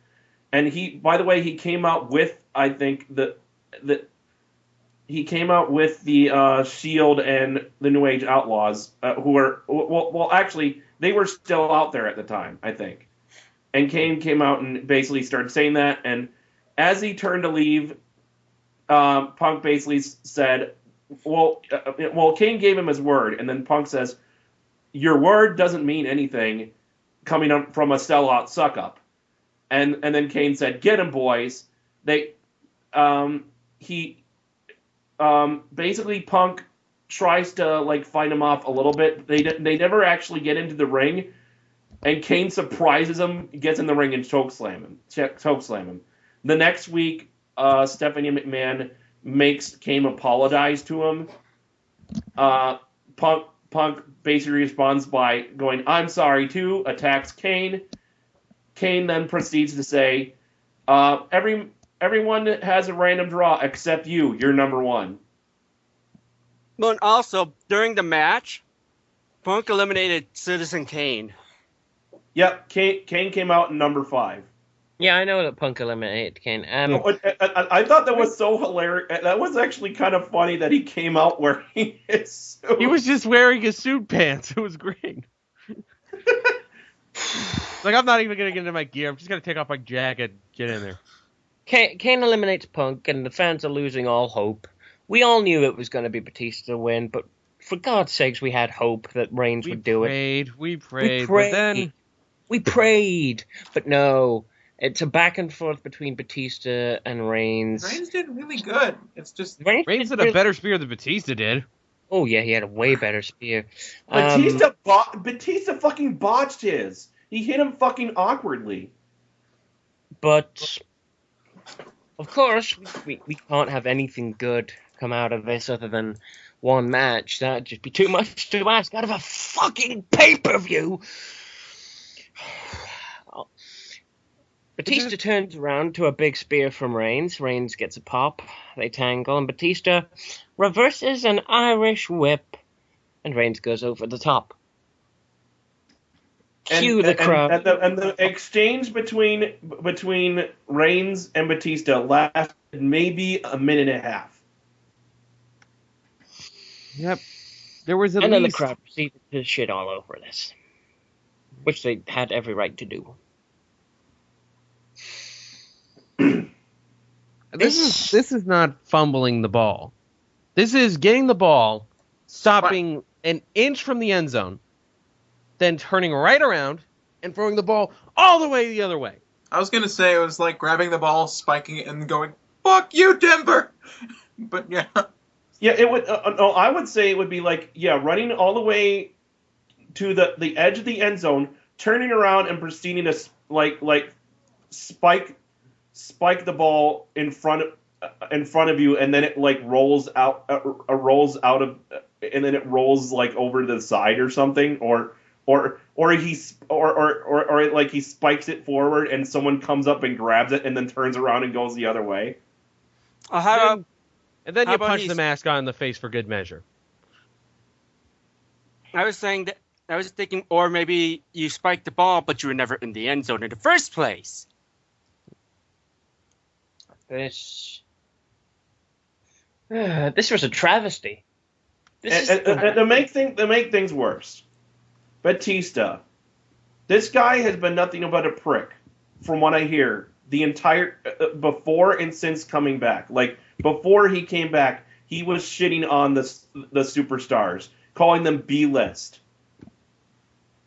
[SPEAKER 3] And by the way, he came out with, I think, he came out with the Shield and the New Age Outlaws, who were, well, actually, they were still out there at the time, I think. And Kane came out and basically started saying that. And as he turned to leave, Punk basically said, well, Kane gave him his word. And then Punk says, your word doesn't mean anything coming up from a sellout suck-up. And then Kane said, get him, boys. Basically Punk tries to fight him off a little bit. They never actually get into the ring, and Kane surprises him, gets in the ring and chokeslam him. The next week, Stephanie McMahon makes Kane apologize to him. Punk basically responds by going, I'm sorry too, attacks Kane. Kane then proceeds to say, everyone has a random draw except you. You're number one.
[SPEAKER 5] Well, and also during the match, Punk eliminated Citizen Kane.
[SPEAKER 3] Yep, Kane came out in number 5.
[SPEAKER 1] Yeah, I know that Punk eliminated Kane.
[SPEAKER 3] I thought that was so hilarious. That was actually kind of funny that he came out wearing his suit.
[SPEAKER 4] He was just wearing his suit pants. It was great. I'm not even going to get into my gear. I'm just going to take off my jacket, get in there.
[SPEAKER 1] Kane eliminates Punk, and the fans are losing all hope. We all knew it was going to be Batista win, but for God's sakes, we had hope that Reigns would do it.
[SPEAKER 4] We prayed, but then...
[SPEAKER 1] We prayed, but no. It's a back and forth between Batista and Reigns.
[SPEAKER 2] Reigns did really good. It's just
[SPEAKER 4] Reigns had a better spear than Batista did.
[SPEAKER 1] Oh yeah, he had a way better spear.
[SPEAKER 3] Batista fucking botched his. He hit him fucking awkwardly.
[SPEAKER 1] But of course, we can't have anything good come out of this other than one match. That'd just be too much to ask out of a fucking pay-per-view. Batista turns around to a big spear from Reigns. Reigns gets a pop. They tangle, and Batista reverses an Irish whip, and Reigns goes over the top. Cue the crowd.
[SPEAKER 3] And the exchange between Reigns and Batista lasted maybe a minute and a half.
[SPEAKER 4] Yep. There was at
[SPEAKER 1] And then the
[SPEAKER 4] least...
[SPEAKER 1] crowd proceeded to shit all over this. which they had every right to do.
[SPEAKER 4] This is not fumbling the ball. This is getting the ball, stopping an inch from the end zone, then turning right around and throwing the ball all the way the other way.
[SPEAKER 2] I was gonna say it was like grabbing the ball, spiking it, and going, "Fuck you, Denver!" But yeah.
[SPEAKER 3] Yeah, it would. No, I would say it would be like, running all the way to the edge of the end zone, turning around and proceeding to spike the ball in front of you, and then it like rolls out of, and then it rolls like over to the side or something, or he spikes it forward and someone comes up and grabs it and then turns around and goes the other way.
[SPEAKER 4] And then
[SPEAKER 5] how
[SPEAKER 4] you
[SPEAKER 5] about
[SPEAKER 4] punch
[SPEAKER 5] he-
[SPEAKER 4] the mascot in the face for good measure.
[SPEAKER 5] I was thinking, or maybe you spiked the ball, but you were never in the end zone in the first place.
[SPEAKER 1] This was a travesty.
[SPEAKER 3] And to make things worse, Batista, this guy has been nothing but a prick, from what I hear, the entire before and since coming back. Like before he came back, he was shitting on the superstars, calling them B-list.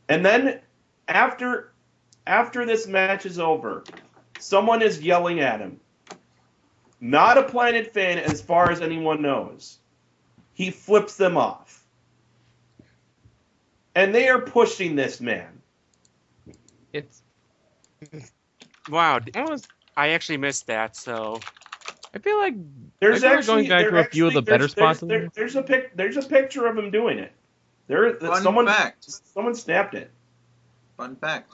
[SPEAKER 3] And then after this match is over, someone is yelling at him. Not a Planet fan, as far as anyone knows. He flips them off. And they are pushing this man.
[SPEAKER 4] It's
[SPEAKER 5] Wow,
[SPEAKER 4] I was
[SPEAKER 5] I actually missed that. So
[SPEAKER 4] I feel like
[SPEAKER 3] There's
[SPEAKER 4] I feel like
[SPEAKER 3] actually
[SPEAKER 4] going back to a few of the better spots in there.
[SPEAKER 3] There's a picture of him doing it.
[SPEAKER 2] Fun fact.
[SPEAKER 3] Someone snapped it.
[SPEAKER 2] Fun fact.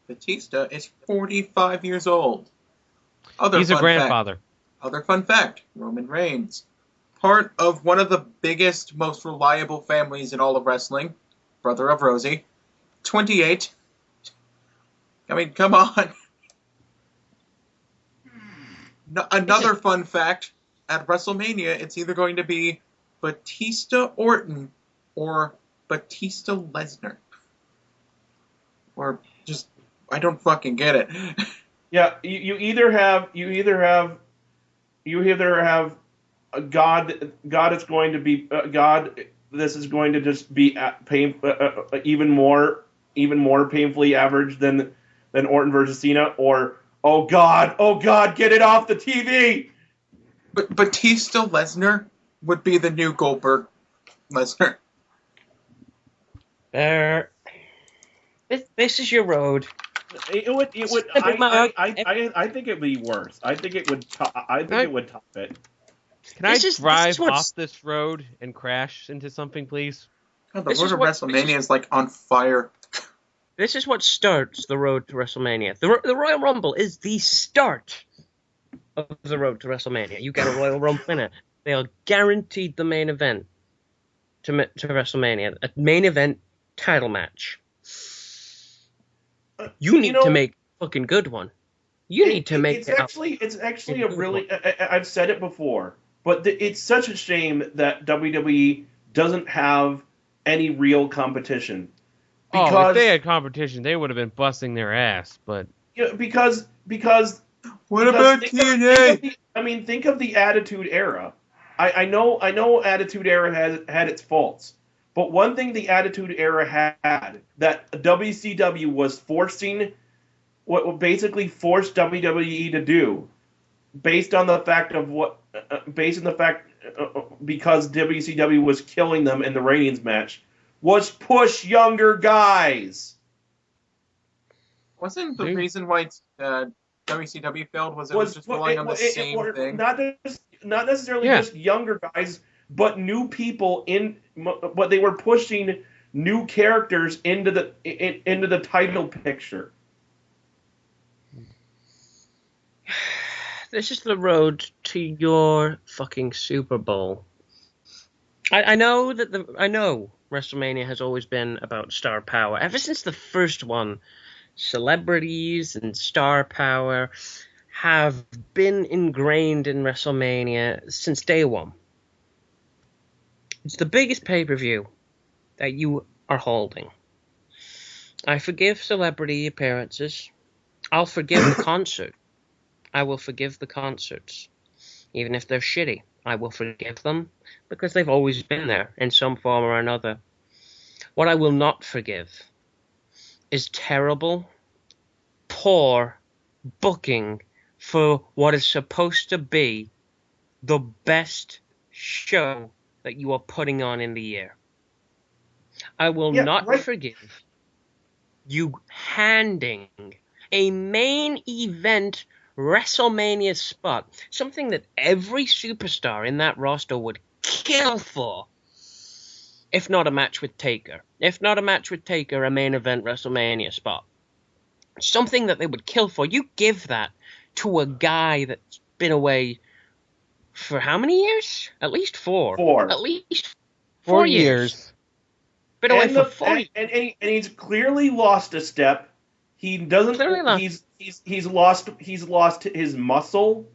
[SPEAKER 2] Batista is 45 years old.
[SPEAKER 4] He's a grandfather.
[SPEAKER 2] Other fun fact. Roman Reigns. Part of one of the biggest, most reliable families in all of wrestling. Brother of Rosie. 28. I mean, come on. Another fun fact. At WrestleMania, it's either going to be Batista Orton or Batista Lesnar. Or just, I don't fucking get it.
[SPEAKER 3] Yeah, you either have a God is going to be God. This is going to just be even more painfully average than Orton versus Cena, or oh God, get it off the TV.
[SPEAKER 2] But Batista Lesnar would be the new Goldberg Lesnar.
[SPEAKER 1] This is your road.
[SPEAKER 3] It would. I think it'd be worse. I think it would. It would top it.
[SPEAKER 4] Can I drive off this road and crash into something, please?
[SPEAKER 2] God, the road to WrestleMania is like on fire.
[SPEAKER 1] This is what starts the road to WrestleMania. The Royal Rumble is the start of the road to WrestleMania. You get a Royal Rumble winner. They are guaranteed the main event to WrestleMania. A main event title match. You need to make a fucking good one. You need to make
[SPEAKER 3] It's actually a really. I've said it before, but it's such a shame that WWE doesn't have any real competition.
[SPEAKER 4] Because if they had competition, they would have been busting their ass. But
[SPEAKER 3] because
[SPEAKER 2] what about TNA?
[SPEAKER 3] Think of the Attitude Era. I know Attitude Era had its faults, but one thing the Attitude Era had that WCW was forcing, what basically forced WWE to do, based on the fact because WCW was killing them in the ratings match, was push younger guys.
[SPEAKER 2] Wasn't the reason why WCW failed was it was just relying on the same thing?
[SPEAKER 3] Not necessarily just younger guys, but new people but they were pushing new characters into the title picture.
[SPEAKER 1] This is the road to your fucking Super Bowl. I know WrestleMania has always been about star power. Ever since the first one, celebrities and star power have been ingrained in WrestleMania since day one. It's the biggest pay-per-view that you are holding. I forgive celebrity appearances. I'll forgive the concert. I will forgive the concerts. Even if they're shitty, I will forgive them because they've always been there in some form or another. What I will not forgive is terrible, poor booking for what is supposed to be the best show that you are putting on in the year. I will not forgive you handing a main event WrestleMania spot, something that every superstar in that roster would kill for, if not a match with Taker. If not a match with Taker, a main event WrestleMania spot. Something that they would kill for. You give that to a guy that's been away for how many years? At least 4.
[SPEAKER 3] 4.
[SPEAKER 1] At least
[SPEAKER 4] 4 years.
[SPEAKER 1] Been away for 4 years.
[SPEAKER 3] And he's clearly lost a step. He doesn't.
[SPEAKER 1] Clearly lost.
[SPEAKER 3] He's lost his muscle.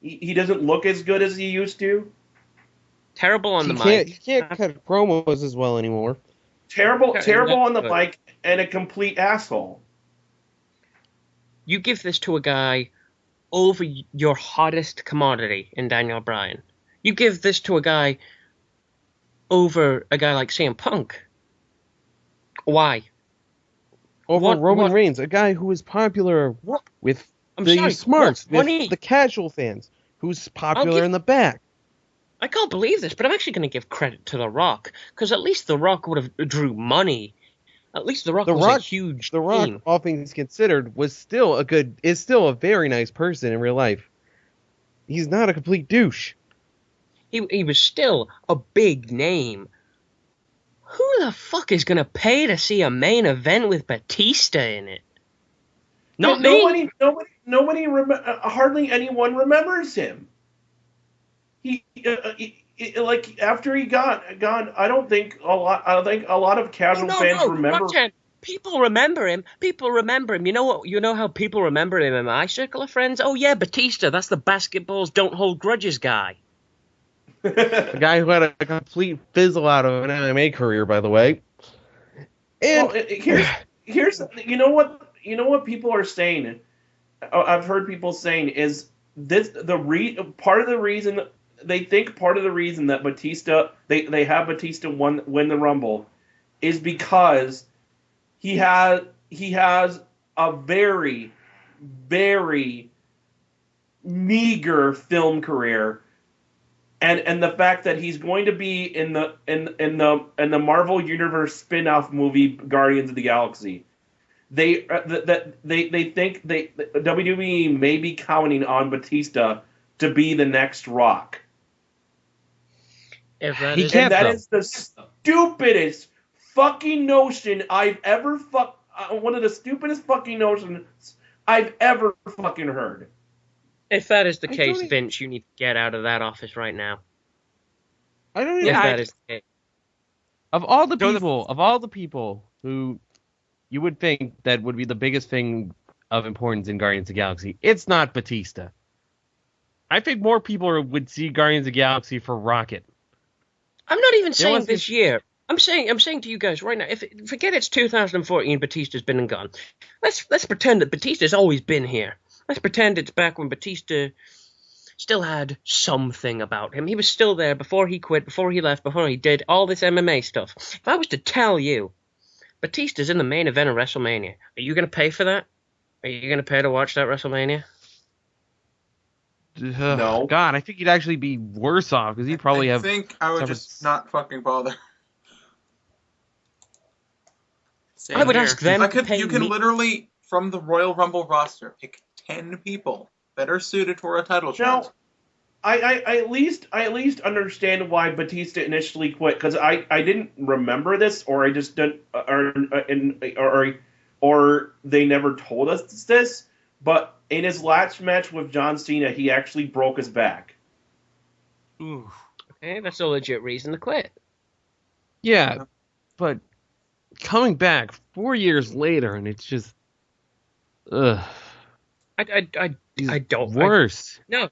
[SPEAKER 3] He doesn't look as good as he used to.
[SPEAKER 1] Terrible on the mic.
[SPEAKER 4] He can't cut promos as well anymore.
[SPEAKER 3] Terrible on the
[SPEAKER 1] Good.
[SPEAKER 3] mic, and a complete asshole.
[SPEAKER 1] You give this to a guy over your hottest commodity in Daniel Bryan. You give this to a guy over a guy like CM Punk. Why?
[SPEAKER 4] Over Roman Reigns, a guy who is popular with the smarts, with the casual fans, who's popular in the back.
[SPEAKER 1] I can't believe this, but I'm actually going to give credit to The Rock, because at least The Rock would have drew money. At least The Rock was a huge
[SPEAKER 4] The Rock,
[SPEAKER 1] team.
[SPEAKER 4] all things considered, is still a very nice person in real life. He's not a complete douche.
[SPEAKER 1] He was still a big name. Who the fuck is going to pay to see a main event with Batista in it? Not me.
[SPEAKER 3] Hardly anyone remembers him. He after he gone. I don't think a lot of casual fans remember.
[SPEAKER 1] Roktan, people remember him. People remember him. You know what? You know how people remember him in my circle of friends? Oh yeah, Batista. That's the basketballs don't hold grudges guy.
[SPEAKER 4] The guy who had a complete fizzle out of an MMA career, by the way. And
[SPEAKER 3] here's you know what people are saying. I've heard people saying is this part of the reason they think part of the reason that Batista they have Batista win the Rumble is because he has a very, very meager film career. And the fact that he's going to be in the Marvel Universe spin-off movie Guardians of the Galaxy, they think WWE may be counting on Batista to be the next Rock.
[SPEAKER 1] If that
[SPEAKER 3] is the stupidest fucking notion I've ever one of the stupidest fucking notions I've ever fucking heard.
[SPEAKER 1] If that is the case, Vince, you need to get out of that office right now.
[SPEAKER 4] I don't even.
[SPEAKER 1] If that is the case.
[SPEAKER 4] Of all the people who you would think that would be the biggest thing of importance in Guardians of the Galaxy, it's not Batista. I think more people would see Guardians of the Galaxy for Rocket.
[SPEAKER 1] I'm not even saying this year. I'm saying to you guys right now, forget it's 2014, Batista's been and gone. Let's pretend that Batista's always been here. Let's pretend it's back when Batista still had something about him. He was still there before he quit, before he left, before he did all this MMA stuff. If I was to tell you, Batista's in the main event of WrestleMania, are you going to pay for that? Are you going to pay to watch that WrestleMania?
[SPEAKER 3] No.
[SPEAKER 4] God, I think he'd actually be worse off, because he'd probably have...
[SPEAKER 2] I think I would just not fucking bother.
[SPEAKER 1] I would ask them to pay
[SPEAKER 2] You can literally, from the Royal Rumble roster, pick 10 people that are suited for a title shot.
[SPEAKER 3] Now, I at least understand why Batista initially quit, because I didn't remember this, or I just didn't, or they never told us this. But in his last match with John Cena, he actually broke his back.
[SPEAKER 1] Ooh. Okay, that's a legit reason to quit.
[SPEAKER 4] Yeah, but coming back 4 years later, and it's just, ugh.
[SPEAKER 1] I don't.
[SPEAKER 4] Worse.
[SPEAKER 1] No.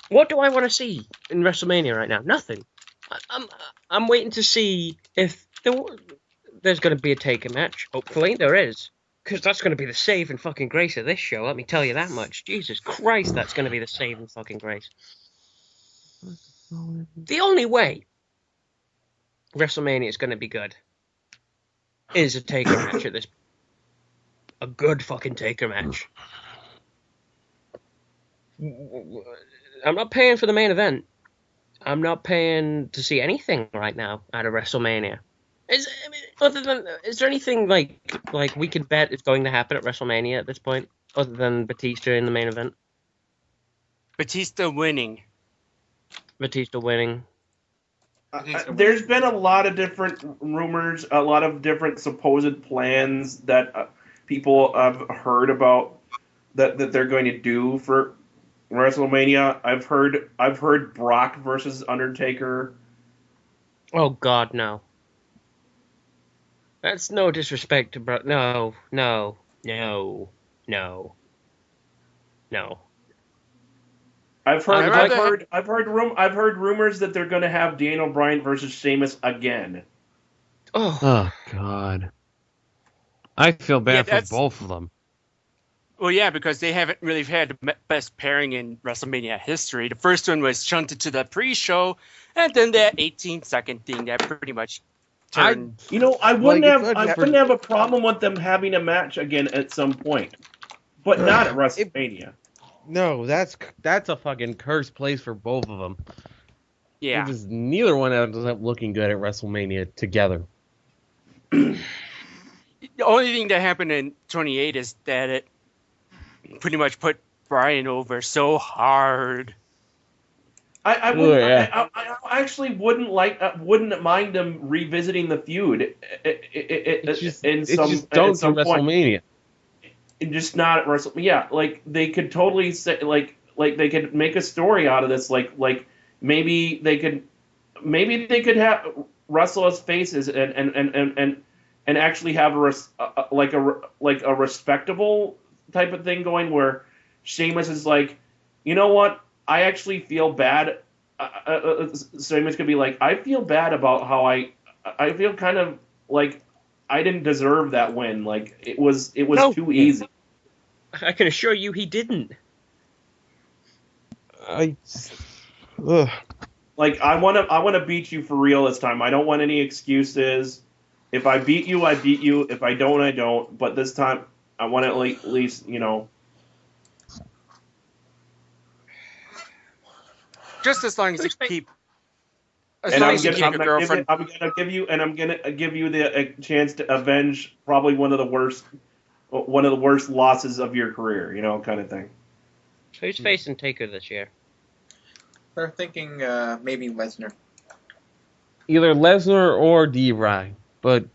[SPEAKER 1] What do I want to see in WrestleMania right now? Nothing. I'm waiting to see if there's going to be a Taker match. Hopefully there is. Because that's going to be the saving fucking grace of this show, let me tell you that much. Jesus Christ, that's going to be the saving fucking grace. The only way WrestleMania is going to be good is a Taker match at this. A good fucking Taker match. I'm not paying for the main event. I'm not paying to see anything right now out of WrestleMania. Is there anything like we could bet is going to happen at WrestleMania at this point, other than Batista in the main event?
[SPEAKER 5] Batista winning.
[SPEAKER 3] There's been a lot of different rumors, a lot of different supposed plans that people have heard about that they're going to do for WrestleMania. I've heard Brock versus Undertaker.
[SPEAKER 1] Oh God, no. That's no disrespect to Brock. No.
[SPEAKER 3] I've heard rumors that they're going to have Daniel Bryan versus Sheamus again.
[SPEAKER 4] Oh God. I feel bad for both of them.
[SPEAKER 5] Well, yeah, because they haven't really had the best pairing in WrestleMania history. The first one was shunted to the pre-show, and then that 18-second thing that pretty much turned.
[SPEAKER 3] I wouldn't have a problem with them having a match again at some point, but not at WrestleMania.
[SPEAKER 4] No, that's a fucking cursed place for both of them.
[SPEAKER 5] Yeah.
[SPEAKER 4] Because neither one ends up looking good at WrestleMania together.
[SPEAKER 5] The only thing that happened in 28 is that it pretty much put Bryan over so hard.
[SPEAKER 3] I actually wouldn't mind them revisiting the feud.
[SPEAKER 4] Don't do WrestleMania.
[SPEAKER 3] And just not at WrestleMania. Yeah, like they could totally say like they could make a story out of this. Like maybe they could have wrestle as faces and actually have a respectable type of thing going where Sheamus is like, you know what? I actually feel bad. Sheamus could be like, I feel bad about how I feel kind of like I didn't deserve that win. Like it was too easy.
[SPEAKER 1] I can assure you he didn't.
[SPEAKER 3] Like I want to beat you for real this time. I don't want any excuses. If I beat you, I beat you. If I don't, I don't. But this time, I want to at least,
[SPEAKER 5] Just as long as you keep.
[SPEAKER 3] I'm gonna give you the chance to avenge probably one of the worst losses of your career, kind of thing.
[SPEAKER 1] Who's facing Taker this year?
[SPEAKER 2] They're thinking maybe Lesnar.
[SPEAKER 4] Either Lesnar or D-Bry, but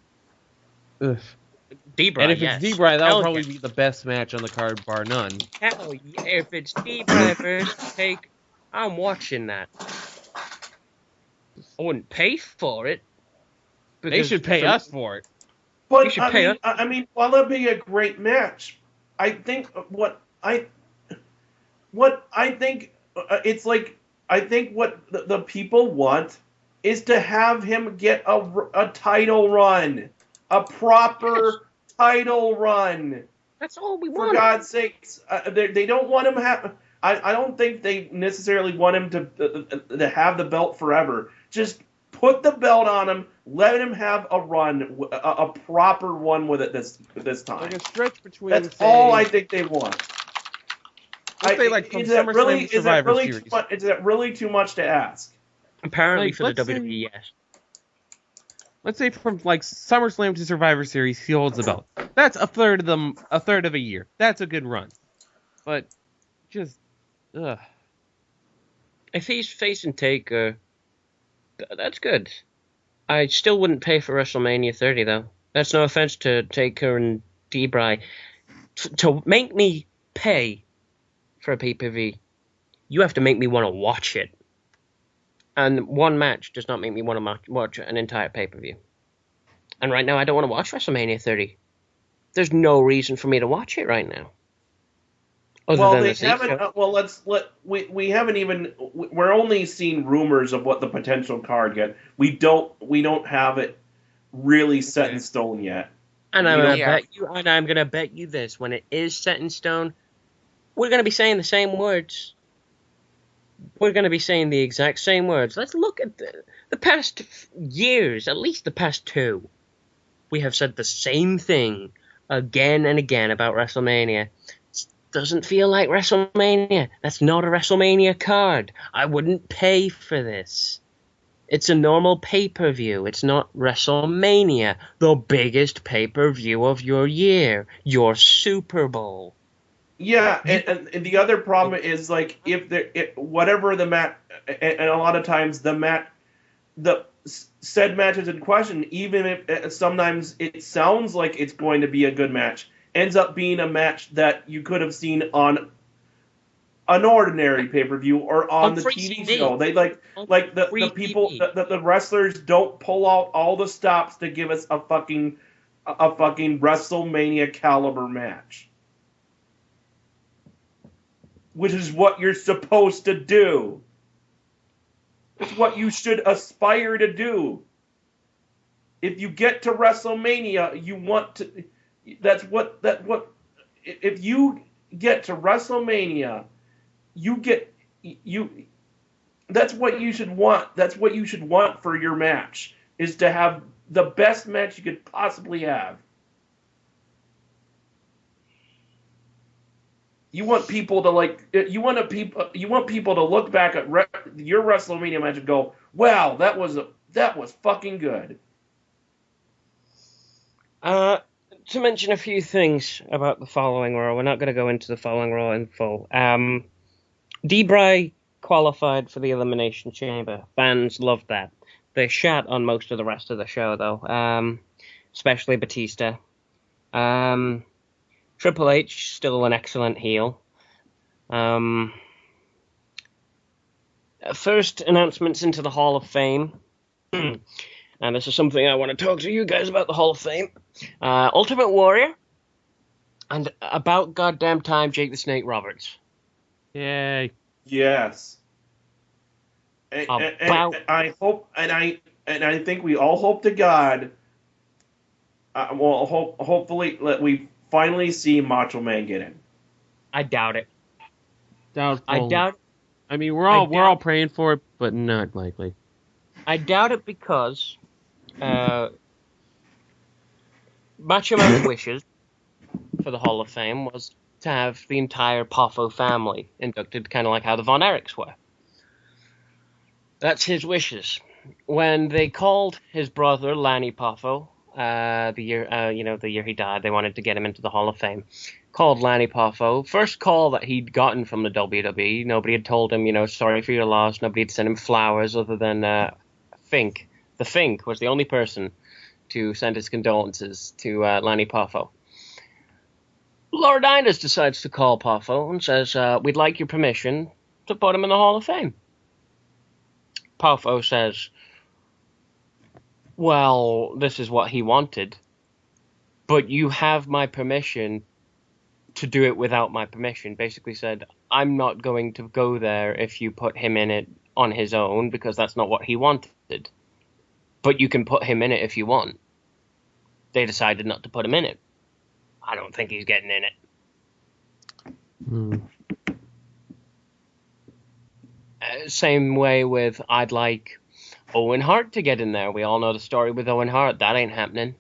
[SPEAKER 1] D-Bry,
[SPEAKER 4] and if it's D-Bry, that'll probably be the best match on the card, bar none.
[SPEAKER 1] Hell yeah! If it's D-Bry versus Taker, I'm watching that. I wouldn't pay for it.
[SPEAKER 4] They should pay us for it.
[SPEAKER 3] But I mean, while it'd be a great match, I think what the people want is to have him get a title run, a proper title run.
[SPEAKER 1] That's all we want.
[SPEAKER 3] For God's sakes, they don't want him to have. I don't think they necessarily want him to have the belt forever. Just put the belt on him. Let him have a run, a proper one with it this time.
[SPEAKER 4] Like a stretch between.
[SPEAKER 3] That's all I think they want.
[SPEAKER 4] Let's say like from SummerSlam to Survivor Series.
[SPEAKER 3] Is that really too much to ask?
[SPEAKER 1] Apparently for the WWE, yes.
[SPEAKER 4] Let's say from like SummerSlam to Survivor Series, he holds the belt. That's a third of a year. That's a good run. But just,
[SPEAKER 1] if he's facing Taker, that's good. I still wouldn't pay for WrestleMania 30 though. That's no offense to Taker and D-Bry. To make me pay for a PPV, you have to make me want to watch it. And one match does not make me want to watch an entire pay-per-view. And right now, I don't want to watch WrestleMania 30. There's no reason for me to watch it right now. Other
[SPEAKER 3] Well,
[SPEAKER 1] than
[SPEAKER 3] they
[SPEAKER 1] the
[SPEAKER 3] haven't.
[SPEAKER 1] sequel.
[SPEAKER 3] We haven't even. We're only seeing rumors of what the potential card get. We don't have it really set in stone yet.
[SPEAKER 1] And
[SPEAKER 3] We
[SPEAKER 1] I'm gonna
[SPEAKER 3] don't.
[SPEAKER 5] Yeah.
[SPEAKER 1] bet you, and I'm gonna bet you this: when it is set in stone, we're gonna be saying the same words. We're gonna be saying the exact same words. Let's look at the past years, at least the past two. We have said the same thing again and again about WrestleMania. It doesn't feel like WrestleMania. That's not a WrestleMania card. I wouldn't pay for this. It's a normal pay-per-view. It's not WrestleMania, the biggest pay-per-view of your year, your Super Bowl.
[SPEAKER 3] Yeah, and the other problem is like if whatever the match, and a lot of times the said matches in question, even if sometimes it sounds like it's going to be a good match, ends up being a match that you could have seen on an ordinary pay-per-view or on the
[SPEAKER 1] free
[SPEAKER 3] TV
[SPEAKER 1] TV.
[SPEAKER 3] show. They
[SPEAKER 1] On
[SPEAKER 3] the
[SPEAKER 1] free
[SPEAKER 3] people
[SPEAKER 1] TV.
[SPEAKER 3] the wrestlers don't pull out all the stops to give us a fucking WrestleMania caliber match. Which is what you're supposed to do. It's what you should aspire to do. If you get to WrestleMania, you want to. If you get to WrestleMania, you. That's what you should want. That's what you should want for your match. Is to have the best match you could possibly have. You want people to You want people to look back at your WrestleMania match and go, "Wow, that was fucking good."
[SPEAKER 1] To mention a few things about the following Raw, we're not going to go into the following Raw in full. Debray qualified for the Elimination Chamber. Fans loved that. They shat on most of the rest of the show, though, especially Batista. Triple H, still an excellent heel. First announcements into the Hall of Fame. And this is something I want to talk to you guys about, the Hall of Fame. Ultimate Warrior. And about goddamn time, Jake the Snake Roberts.
[SPEAKER 4] Yay.
[SPEAKER 3] Yes. And I hope, and I think we all hope to God. Hopefully, we finally see Macho Man get in.
[SPEAKER 1] I doubt it.
[SPEAKER 4] Doubtful.
[SPEAKER 1] I doubt.
[SPEAKER 4] I mean, we're all praying for it, but not likely.
[SPEAKER 1] I doubt it because Macho Man's wishes for the Hall of Fame was to have the entire Poffo family inducted, kind of like how the Von Erichs were. That's his wishes. When they called his brother Lanny Poffo, the year he died, they wanted to get him into the Hall of Fame. Called Lanny Poffo. First call that he'd gotten from the WWE. Nobody had told him, sorry for your loss. Nobody had sent him flowers other than Fink. The Fink was the only person to send his condolences to Lanny Poffo. Laurinaitis decides to call Poffo and says, we'd like your permission to put him in the Hall of Fame. Poffo says, well, this is what he wanted, but you have my permission to do it without my permission. Basically said, I'm not going to go there if you put him in it on his own, because that's not what he wanted. But you can put him in it if you want. They decided not to put him in it. I don't think he's getting in it. Same way with, I'd like Owen Hart to get in there. We all know the story with Owen Hart. That ain't happening.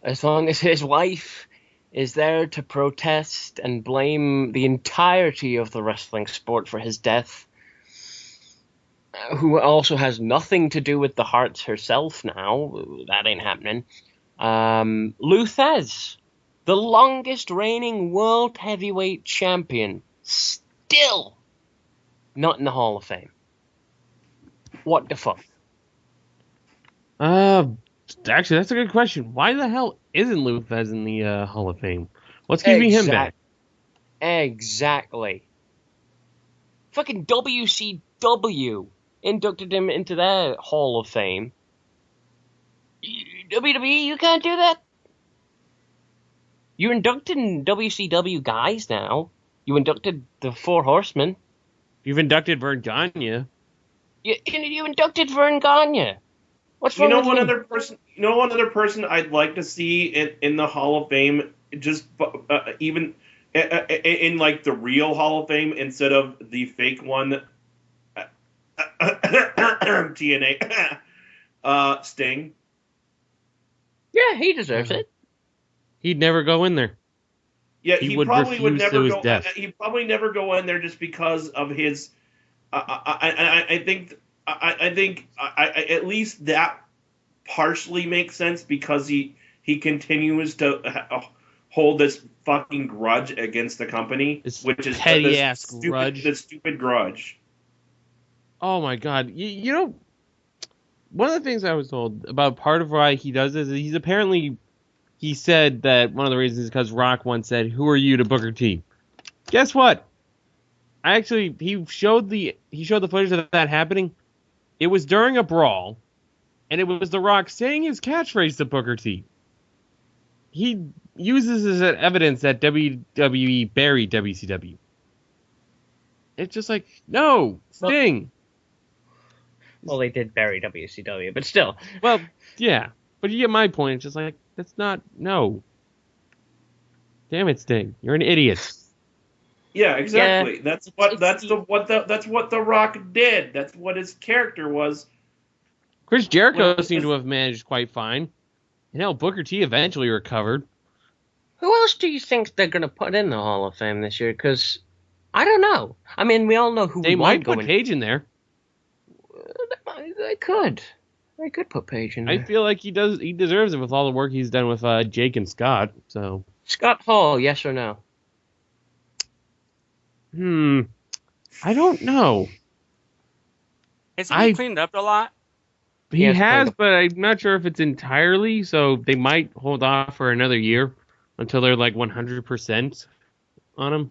[SPEAKER 1] As long as his wife is there to protest and blame the entirety of the wrestling sport for his death, who also has nothing to do with the Harts herself now, that ain't happening. Lou Thesz, the longest reigning world heavyweight champion, still not in the Hall of Fame. What the fuck?
[SPEAKER 4] Actually, that's a good question. Why the hell isn't Lou Thesz in the Hall of Fame? What's keeping him back?
[SPEAKER 1] Exactly. Fucking WCW inducted him into their Hall of Fame. WWE, you can't do that. You're inducting WCW guys now. You inducted the Four Horsemen.
[SPEAKER 4] You've inducted Vern Gagne.
[SPEAKER 1] You inducted Vern Gagne. What's
[SPEAKER 3] You
[SPEAKER 1] wrong
[SPEAKER 3] know
[SPEAKER 1] with
[SPEAKER 3] one
[SPEAKER 1] you?
[SPEAKER 3] other person. You know one other person I'd like to see in the Hall of Fame, just even in like the real Hall of Fame instead of the fake one. TNA. Sting.
[SPEAKER 1] Yeah, he deserves it.
[SPEAKER 4] He'd never go in there.
[SPEAKER 3] Yeah,
[SPEAKER 4] He
[SPEAKER 3] he
[SPEAKER 4] would
[SPEAKER 3] probably would
[SPEAKER 4] refuse
[SPEAKER 3] never
[SPEAKER 4] to his
[SPEAKER 3] go.
[SPEAKER 4] death.
[SPEAKER 3] He'd probably never go in there just because of his. I think at least that partially makes sense because he continues to hold this fucking grudge against the company,
[SPEAKER 4] This
[SPEAKER 3] which is
[SPEAKER 4] petty
[SPEAKER 3] this
[SPEAKER 4] ass grudge.
[SPEAKER 3] This stupid grudge.
[SPEAKER 4] Oh my god! You know, one of the things I was told about part of why he does this is he said that one of the reasons is because Rock once said, "Who are you to Booker T?" Guess what? He showed the footage of that happening. It was during a brawl, and it was The Rock saying his catchphrase to Booker T. He uses this as evidence that WWE buried WCW. It's just like, no, Sting.
[SPEAKER 1] Well, they did bury WCW, but still.
[SPEAKER 4] Well, yeah, but you get my point. It's just like, that's not, no. Damn it, Sting, you're an idiot.
[SPEAKER 3] Yeah, exactly.
[SPEAKER 1] Yeah.
[SPEAKER 3] That's what the Rock did. That's what his character was.
[SPEAKER 4] Chris Jericho seemed to have managed quite fine. And hell, Booker T eventually recovered.
[SPEAKER 1] Who else do you think they're going to put in the Hall of Fame this year? Because I don't know. I mean, we all know who
[SPEAKER 4] They
[SPEAKER 1] we
[SPEAKER 4] might
[SPEAKER 1] want
[SPEAKER 4] put
[SPEAKER 1] going.
[SPEAKER 4] Paige in there.
[SPEAKER 1] They could. They could put Paige in there.
[SPEAKER 4] I feel like he deserves it with all the work he's done with Jake and Scott. So
[SPEAKER 1] Scott Hall, yes or no?
[SPEAKER 4] I don't know.
[SPEAKER 5] Has he been cleaned up a lot?
[SPEAKER 4] He
[SPEAKER 1] Yes,
[SPEAKER 4] has,
[SPEAKER 1] played.
[SPEAKER 4] but I'm not sure if it's entirely. So they might hold off for another year until they're like 100% on him.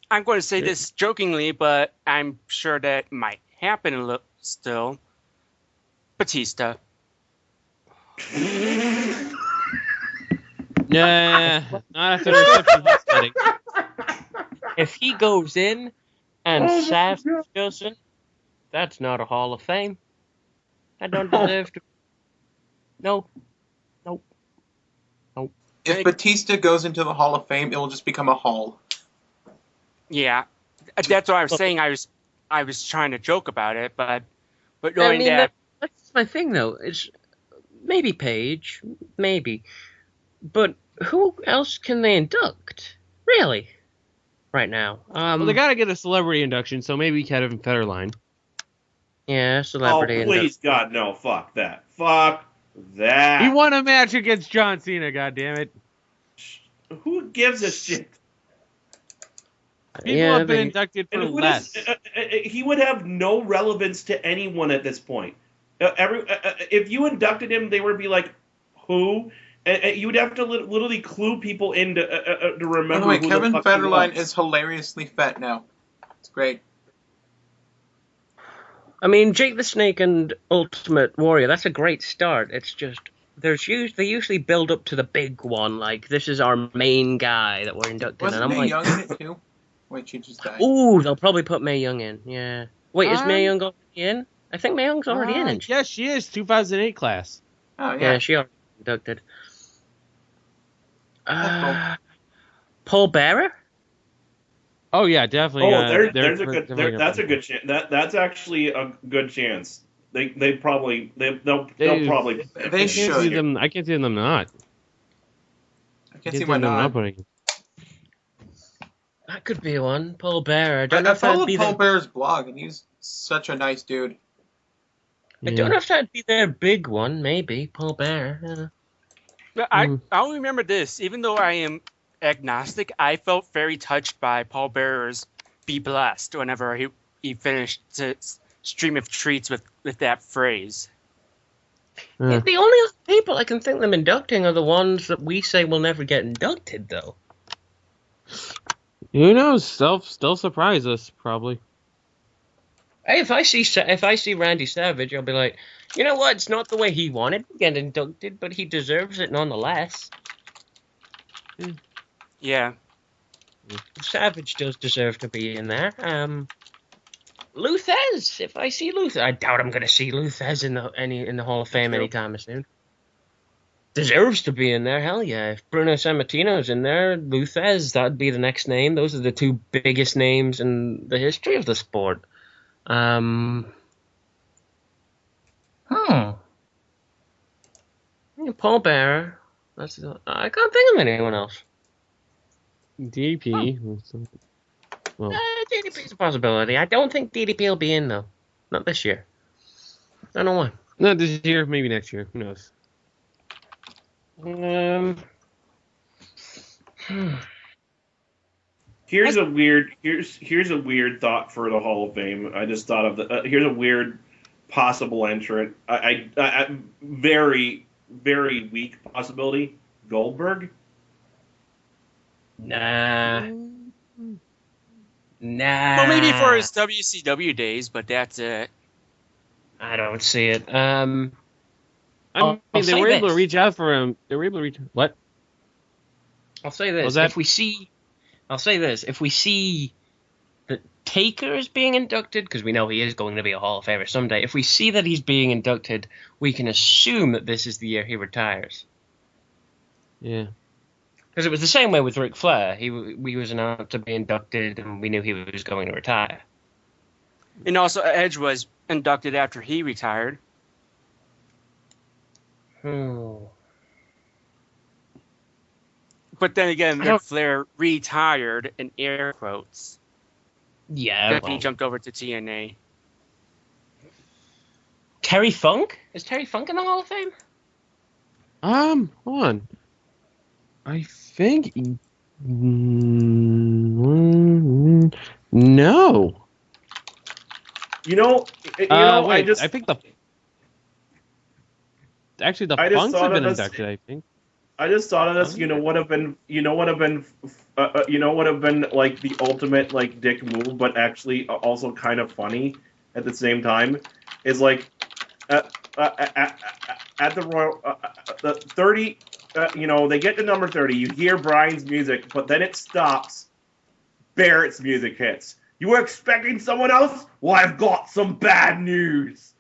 [SPEAKER 5] I'm going to say this jokingly, but I'm sure that might happen still. Batista.
[SPEAKER 4] Nah, not after the reception he's getting.
[SPEAKER 1] If he goes in and Savage doesn't, that's not a Hall of Fame. I don't deserve to. No.
[SPEAKER 2] If Batista goes into the Hall of Fame, it will just become a hall.
[SPEAKER 5] Yeah, that's what I was saying. I was trying to joke about it, but knowing that
[SPEAKER 1] That's my thing, though. It's maybe Paige, maybe, but who else can they induct? Really? Right now.
[SPEAKER 4] Well, they got to get a celebrity induction, so maybe Kevin Federline.
[SPEAKER 1] Yeah, celebrity.
[SPEAKER 3] Oh, please, God, no. Fuck that. Fuck that.
[SPEAKER 4] He won a match against John Cena, goddammit.
[SPEAKER 3] Who gives a shit?
[SPEAKER 4] People have been inducted for less.
[SPEAKER 3] He would have no relevance to anyone at this point. If you inducted him, they would be like, who? And you would have to literally clue people in to remember.
[SPEAKER 2] By the way,
[SPEAKER 3] who
[SPEAKER 2] Kevin
[SPEAKER 3] the fuck he
[SPEAKER 2] Federline
[SPEAKER 3] was.
[SPEAKER 2] is hilariously fat now. It's great.
[SPEAKER 1] I mean, Jake the Snake and Ultimate Warrior, that's a great start. It's just, they usually build up to the big one, like, this is our main guy that we're inducting.
[SPEAKER 2] Wasn't
[SPEAKER 1] and I'm
[SPEAKER 2] Mae
[SPEAKER 1] like,
[SPEAKER 2] Young in it too? Wait, she just died.
[SPEAKER 1] ooh, they'll probably put Mae Young in, yeah. Wait, is Mae Young already in? I think Mae Young's already in.
[SPEAKER 4] Yes, she is. 2008 class.
[SPEAKER 2] Oh, yeah.
[SPEAKER 1] Yeah, she already inducted.
[SPEAKER 2] That's
[SPEAKER 1] Paul Bearer?
[SPEAKER 4] Oh yeah, definitely.
[SPEAKER 3] That's a good chance. That's actually a good chance. They'll probably.
[SPEAKER 2] They should.
[SPEAKER 4] I can't see them not.
[SPEAKER 2] I can't see why not.
[SPEAKER 4] Putting it.
[SPEAKER 1] That could be one. Paul Bearer. I don't know
[SPEAKER 2] I
[SPEAKER 1] if that'd
[SPEAKER 2] followed
[SPEAKER 1] be
[SPEAKER 2] Paul Bear's blog, and he's such a nice dude.
[SPEAKER 1] I don't know if that'd be their big one. Maybe Paul Bearer.
[SPEAKER 5] But I only remember this. Even though I am agnostic, I felt very touched by Paul Bearer's "Be Blessed" whenever he finished his stream of treats with that phrase.
[SPEAKER 1] Yeah, the only other people I can think them inducting are the ones that we say will never get inducted, though.
[SPEAKER 4] Who knows? They'll still surprise us, probably.
[SPEAKER 1] Hey, if I see Randy Savage, I'll be like, you know what? It's not the way he wanted to get inducted, but he deserves it nonetheless.
[SPEAKER 5] Yeah.
[SPEAKER 1] Savage does deserve to be in there. Luthez, if I see Luthez, I doubt I'm going to see Luthez in the Hall of Fame anytime soon. Deserves to be in there, hell yeah. If Bruno Sammartino's in there, Luthez, that'd be the next name. Those are the two biggest names in the history of the sport. Paul Bearer. I can't think of anyone else.
[SPEAKER 4] DDP. Well,
[SPEAKER 1] DDP's a possibility. I don't think DDP will be in, though. Not this year. I don't know why.
[SPEAKER 4] not this year, maybe next year. Who knows?
[SPEAKER 3] Here's a weird thought for the Hall of Fame. I just thought of here's a weird possible entrant. I very, very weak possibility. Goldberg.
[SPEAKER 1] Nah.
[SPEAKER 5] Well, maybe for his WCW days, but that's it.
[SPEAKER 1] I don't see it.
[SPEAKER 4] I mean,
[SPEAKER 1] I'll
[SPEAKER 4] they were
[SPEAKER 1] say
[SPEAKER 4] able to
[SPEAKER 1] this.
[SPEAKER 4] reach out for him. They were able to reach. What?
[SPEAKER 1] I'll say this.
[SPEAKER 4] Was that-
[SPEAKER 1] I'll say this. If we see that Taker is being inducted, because we know he is going to be a Hall of Famer someday, if we see that he's being inducted, we can assume that this is the year he retires.
[SPEAKER 4] Yeah.
[SPEAKER 1] Because it was the same way with Ric Flair. He was announced to be inducted, and we knew he was going to retire.
[SPEAKER 5] And also, Edge was inducted after he retired. But then again, Ric Flair retired in air quotes.
[SPEAKER 1] Yeah.
[SPEAKER 5] Then he jumped over to TNA.
[SPEAKER 1] Terry Funk? Is Terry Funk in the Hall of Fame?
[SPEAKER 4] Hold on. I think. No.
[SPEAKER 3] Wait,
[SPEAKER 4] I think the. Actually, the
[SPEAKER 3] I just
[SPEAKER 4] Funks
[SPEAKER 3] thought
[SPEAKER 4] have been
[SPEAKER 3] of this-
[SPEAKER 4] inducted. I think.
[SPEAKER 3] I just thought of this. Would have been like the ultimate like dick move, but actually also kind of funny at the same time. Is like at the Royal the 30. They get to number 30. You hear Brian's music, but then it stops. Barrett's music hits. You were expecting someone else? Well, I've got some bad news.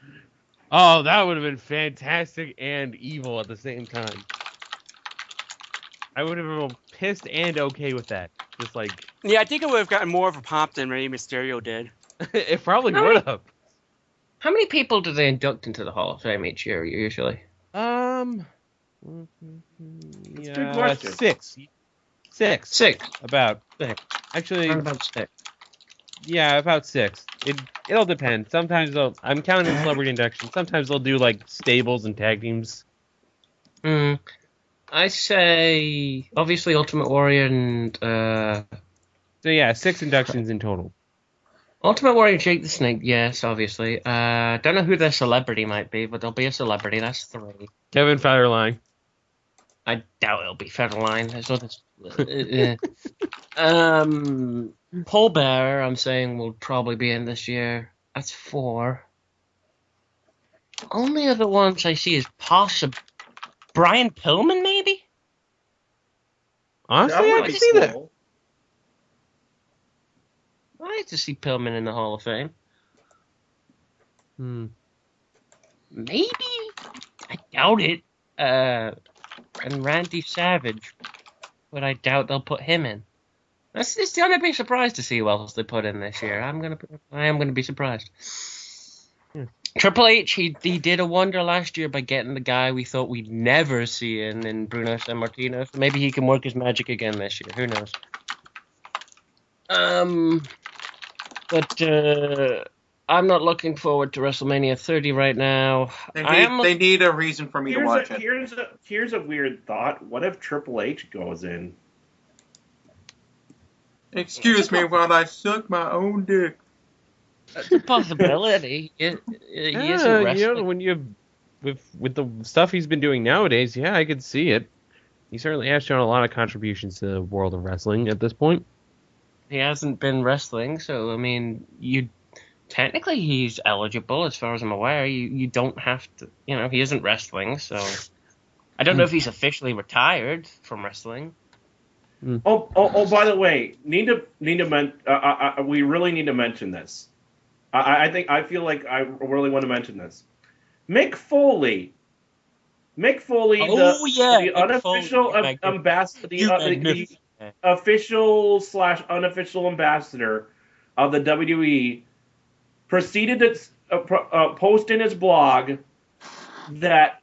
[SPEAKER 4] Oh, that would have been fantastic and evil at the same time. I would have been pissed and okay with that. Just like
[SPEAKER 5] Yeah, I think it would have gotten more of a pop than Rey Mysterio did.
[SPEAKER 4] it probably
[SPEAKER 1] How
[SPEAKER 4] would
[SPEAKER 1] many-
[SPEAKER 4] have.
[SPEAKER 1] How many people do they induct into the Hall of Fame each year, usually?
[SPEAKER 3] good question.
[SPEAKER 4] Six.
[SPEAKER 1] Six.
[SPEAKER 4] About.
[SPEAKER 1] Six.
[SPEAKER 4] Actually,
[SPEAKER 1] Around about six.
[SPEAKER 4] yeah, about 6. It'll depend. Sometimes I'm counting celebrity induction. Sometimes they'll do like stables and tag teams.
[SPEAKER 1] I say, obviously, Ultimate Warrior and
[SPEAKER 4] So yeah, 6 inductions in total.
[SPEAKER 1] Ultimate Warrior Jake the Snake, yes, obviously. Don't know who their celebrity might be, but there'll be a celebrity. That's 3.
[SPEAKER 4] Kevin Federline.
[SPEAKER 1] I doubt it'll be Federline. There's others. Paul Bearer, I'm saying, will probably be in this year. That's 4. Only other ones I see is possible. Brian Pillman, maybe?
[SPEAKER 4] Honestly, I
[SPEAKER 3] would
[SPEAKER 4] can
[SPEAKER 3] be
[SPEAKER 4] see that.
[SPEAKER 3] cool.
[SPEAKER 1] I'd like to see Pillman in the Hall of Fame.
[SPEAKER 4] Hmm.
[SPEAKER 1] Maybe? I doubt it. And Randy Savage. But I doubt they'll put him in. It's gonna be surprised to see who else they put in this year. I am gonna be surprised.
[SPEAKER 4] Yeah.
[SPEAKER 1] Triple H, he did a wonder last year by getting the guy we thought we'd never see in Bruno Sammartino. So maybe he can work his magic again this year. Who knows? But I'm not looking forward to WrestleMania 30 right now.
[SPEAKER 2] They need a reason for me to watch it.
[SPEAKER 3] Here's a weird thought. What if Triple H goes in?
[SPEAKER 2] Excuse me while I suck my own dick.
[SPEAKER 1] It's a possibility. He is a wrestler.
[SPEAKER 4] when you with the stuff he's been doing nowadays, yeah, I could see it. He certainly has shown a lot of contributions to the world of wrestling at this point.
[SPEAKER 1] He hasn't been wrestling, so I mean, technically he's eligible as far as I'm aware. You don't have to, he isn't wrestling, so I don't know if he's officially retired from wrestling.
[SPEAKER 3] By the way, we really need to mention this. I feel like I really want to mention this. Mick Foley, the unofficial ambassador, the official / unofficial ambassador of the WWE, proceeded to post in his blog that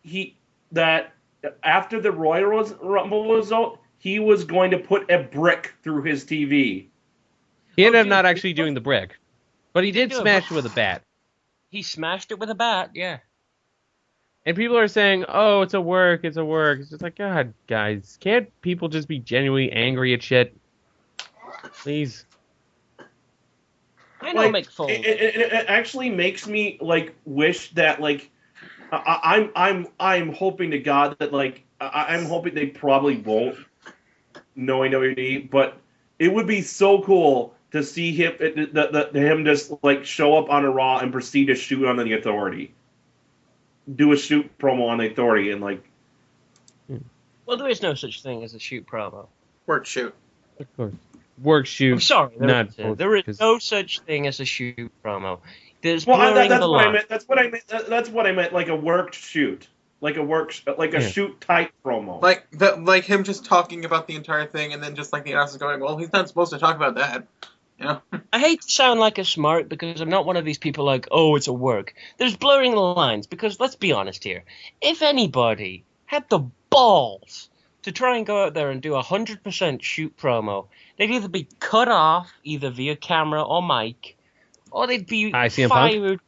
[SPEAKER 3] after the Royal Rumble result, he was going to put a brick through his TV.
[SPEAKER 4] He ended up not actually doing the brick, but he did smash it with a bat.
[SPEAKER 1] He smashed it with a bat, yeah.
[SPEAKER 4] And people are saying, "Oh, it's a work, it's a work." It's just like, God, guys, can't people just be genuinely angry at shit? Please.
[SPEAKER 1] I know Mick Foley.
[SPEAKER 3] It actually makes me wish that I'm hoping to God that I'm hoping they probably won't, knowing WWE, but it would be so cool to see him just show up on a Raw and proceed to shoot on the Authority. Do a shoot promo on the Authority and
[SPEAKER 1] Well, there is no such thing as a shoot promo.
[SPEAKER 2] Work shoot.
[SPEAKER 4] Of course. Work shoot.
[SPEAKER 1] I'm sorry, there is no such thing as a shoot promo. There's blurring the line.
[SPEAKER 3] That's what I meant. That's what I meant. Like a worked shoot, a shoot type promo.
[SPEAKER 2] Like him just talking about the entire thing, and then just the announcer going, "Well, he's not supposed to talk about that." You know?
[SPEAKER 1] I hate to sound like a smart because I'm not one of these people oh, it's a work. There's blurring the lines because let's be honest here. If anybody had the balls to try and go out there and do 100% shoot promo, they'd either be cut off either via camera or mic, or they'd be fired.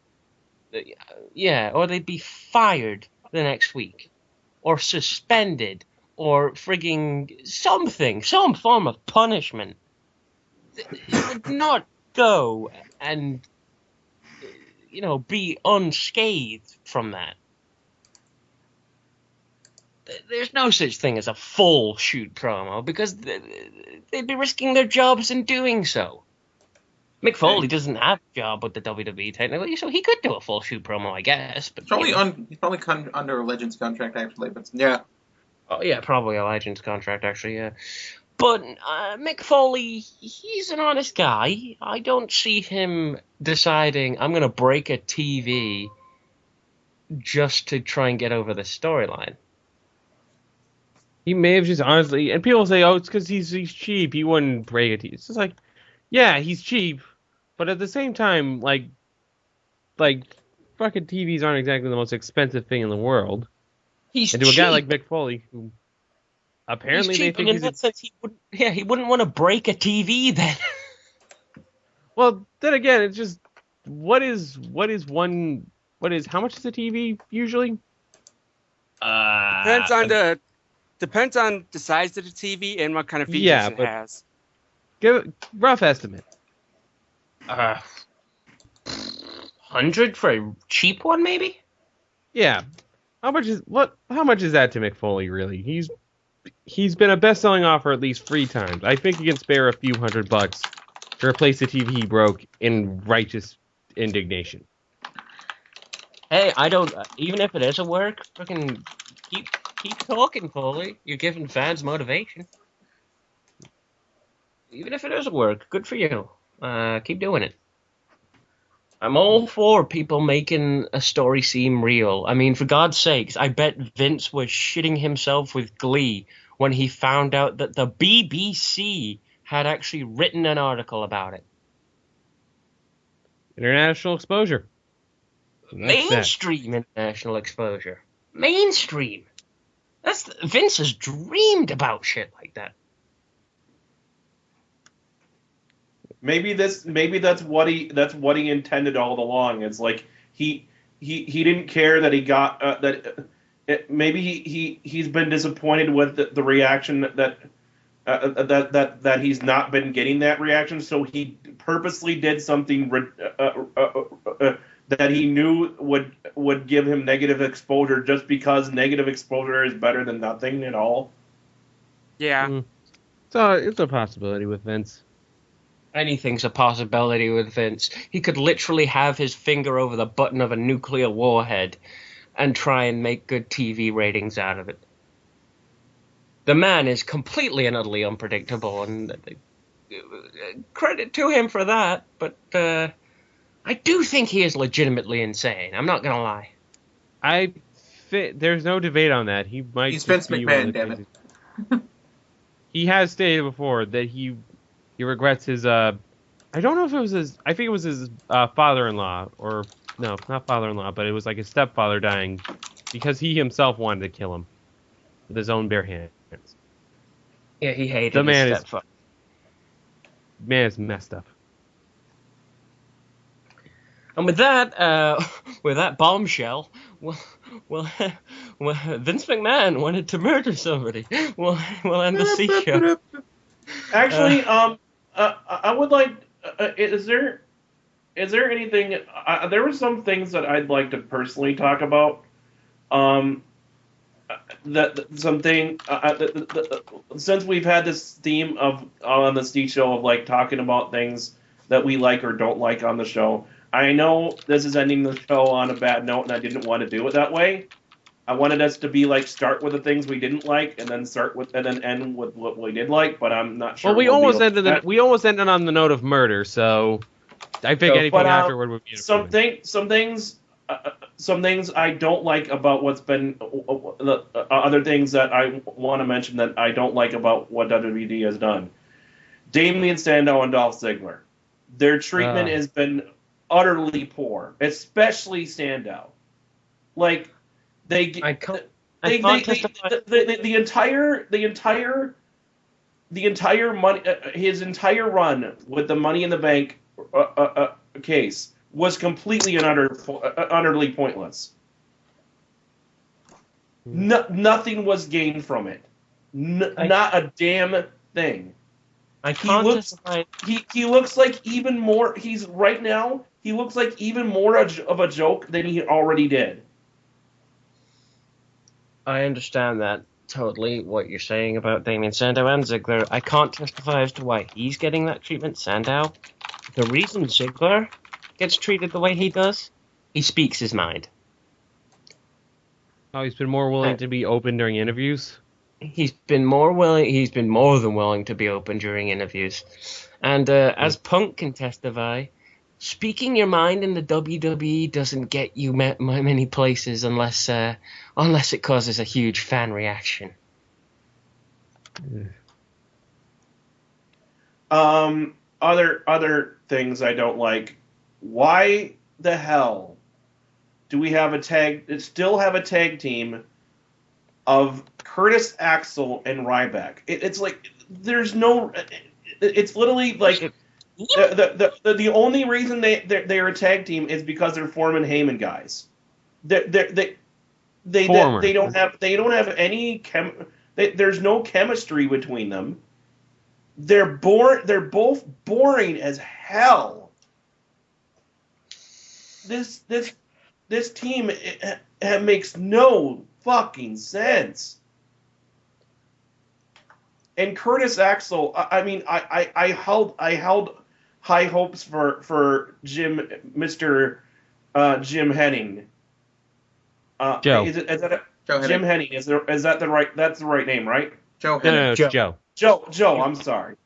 [SPEAKER 1] Yeah, or they'd be fired the next week, or suspended, or frigging something, some form of punishment. It would not go and, be unscathed from that. There's no such thing as a full shoot promo because they'd be risking their jobs in doing so. Mick Foley doesn't have a job with the WWE technically, so he could do a full shoot promo, I guess. But
[SPEAKER 2] he's probably under a Legends contract actually, but yeah.
[SPEAKER 1] Oh yeah, probably a Legends contract actually, yeah. But Mick Foley, he's an honest guy. I don't see him deciding I'm going to break a TV just to try and get over the storyline.
[SPEAKER 4] He may have just honestly, and people say, "Oh, it's because he's cheap. He wouldn't break a TV." It's just yeah, he's cheap, but at the same time, fucking TVs aren't exactly the most expensive thing in the world.
[SPEAKER 1] He's
[SPEAKER 4] and to
[SPEAKER 1] cheap.
[SPEAKER 4] a guy like Mick Foley, who apparently they think
[SPEAKER 1] he wouldn't want to break a TV then.
[SPEAKER 4] Well, then again, it's just how much is a TV usually?
[SPEAKER 5] Depends on the size of the TV and what kind of features it has.
[SPEAKER 4] Give a rough estimate.
[SPEAKER 1] 100 for a cheap one, maybe?
[SPEAKER 4] Yeah. How much is that to Mick Foley, really? He's been a best-selling author at least 3 times. I think he can spare a few $100 to replace the TV he broke in righteous indignation.
[SPEAKER 1] Hey, I don't. Even if it is a work, fucking keep talking, Foley. You're giving fans motivation. Even if it is a work, good for you. Keep doing it. I'm all for people making a story seem real. I mean, for God's sakes, I bet Vince was shitting himself with glee when he found out that the BBC had actually written an article about it.
[SPEAKER 4] International exposure.
[SPEAKER 1] Mainstream international exposure. Mainstream. Vince has dreamed about shit like that.
[SPEAKER 3] Maybe that's what he intended all along. It's he didn't care that he got maybe he's been disappointed with the reaction that he's not been getting that reaction, so he purposely did something that he knew would give him negative exposure just because negative exposure is better than nothing at all.
[SPEAKER 5] Yeah.
[SPEAKER 4] So it's a possibility with Vince.
[SPEAKER 1] Anything's a possibility with Vince. He could literally have his finger over the button of a nuclear warhead and try and make good TV ratings out of it. the man is completely and utterly unpredictable, and credit to him for that. But I do think he is legitimately insane. I'm not gonna lie.
[SPEAKER 4] There's no debate on that. He might
[SPEAKER 2] He's
[SPEAKER 4] just
[SPEAKER 2] Vince
[SPEAKER 4] be one of
[SPEAKER 2] McMahon,
[SPEAKER 4] the
[SPEAKER 2] damn
[SPEAKER 4] crazy-
[SPEAKER 2] it.
[SPEAKER 4] He has stated before that he regrets his I don't know if it was his. I think it was his father-in-law, or no, not father-in-law, but it was like his stepfather dying because he himself wanted to kill him with his own bare hands.
[SPEAKER 1] Yeah, he hated
[SPEAKER 4] The
[SPEAKER 1] his
[SPEAKER 4] man is
[SPEAKER 1] stepfather.
[SPEAKER 4] messed up.
[SPEAKER 1] And with that bombshell, well, Vince McMahon wanted to murder somebody. We'll end the C show.
[SPEAKER 3] Actually, I would like. Is there anything? There were some things that I'd like to personally talk about. Since we've had this theme of on the Steve show of like talking about things that we like or don't like on the show. I know this is ending the show on a bad note, and I didn't want to do it that way. I wanted us to be like start with the things we didn't like, and then end with what we did like. But I'm not sure.
[SPEAKER 4] Well, we almost ended on the note of murder, so I think anything afterward would be
[SPEAKER 3] some things I don't like about what's been other things that I want to mention that I don't like about what WWD has done. Damien Sandow and Dolph Ziggler, their treatment has been utterly poor, especially Sandow. Like the entire money, his entire run with the Money in the Bank case was completely and utterly pointless. Nothing was gained from it. Not a damn thing. He looks like even more. He looks like even more of a joke than he already did.
[SPEAKER 1] I understand that totally, what you're saying about Damien Sandow and Ziggler. I can't testify as to why he's getting that treatment, Sandow. The reason Ziggler gets treated the way he does, he speaks his mind.
[SPEAKER 4] Oh, he's been more willing to be open during interviews?
[SPEAKER 1] He's been more than willing to be open during interviews. And as Punk can testify, speaking your mind in the WWE doesn't get you many places unless it causes a huge fan reaction.
[SPEAKER 3] Other things I don't like. Why the hell do we still have a tag team of Curtis Axel and Ryback? It's like there's no. It's literally like the only reason they're a tag team is because they're Foreman Heyman guys. They don't have any there's no chemistry between them. They're both boring as hell. This team it makes no fucking sense. And Curtis Axel, I held high hopes for Mr. Jim Henning.
[SPEAKER 4] Joe.
[SPEAKER 3] Is that
[SPEAKER 2] Joe
[SPEAKER 3] Jim
[SPEAKER 2] Henning.
[SPEAKER 3] Henning? Is that the right? That's the right name, right?
[SPEAKER 2] Joe
[SPEAKER 4] No,
[SPEAKER 2] Henning.
[SPEAKER 4] it's Joe.
[SPEAKER 3] Joe, I'm sorry.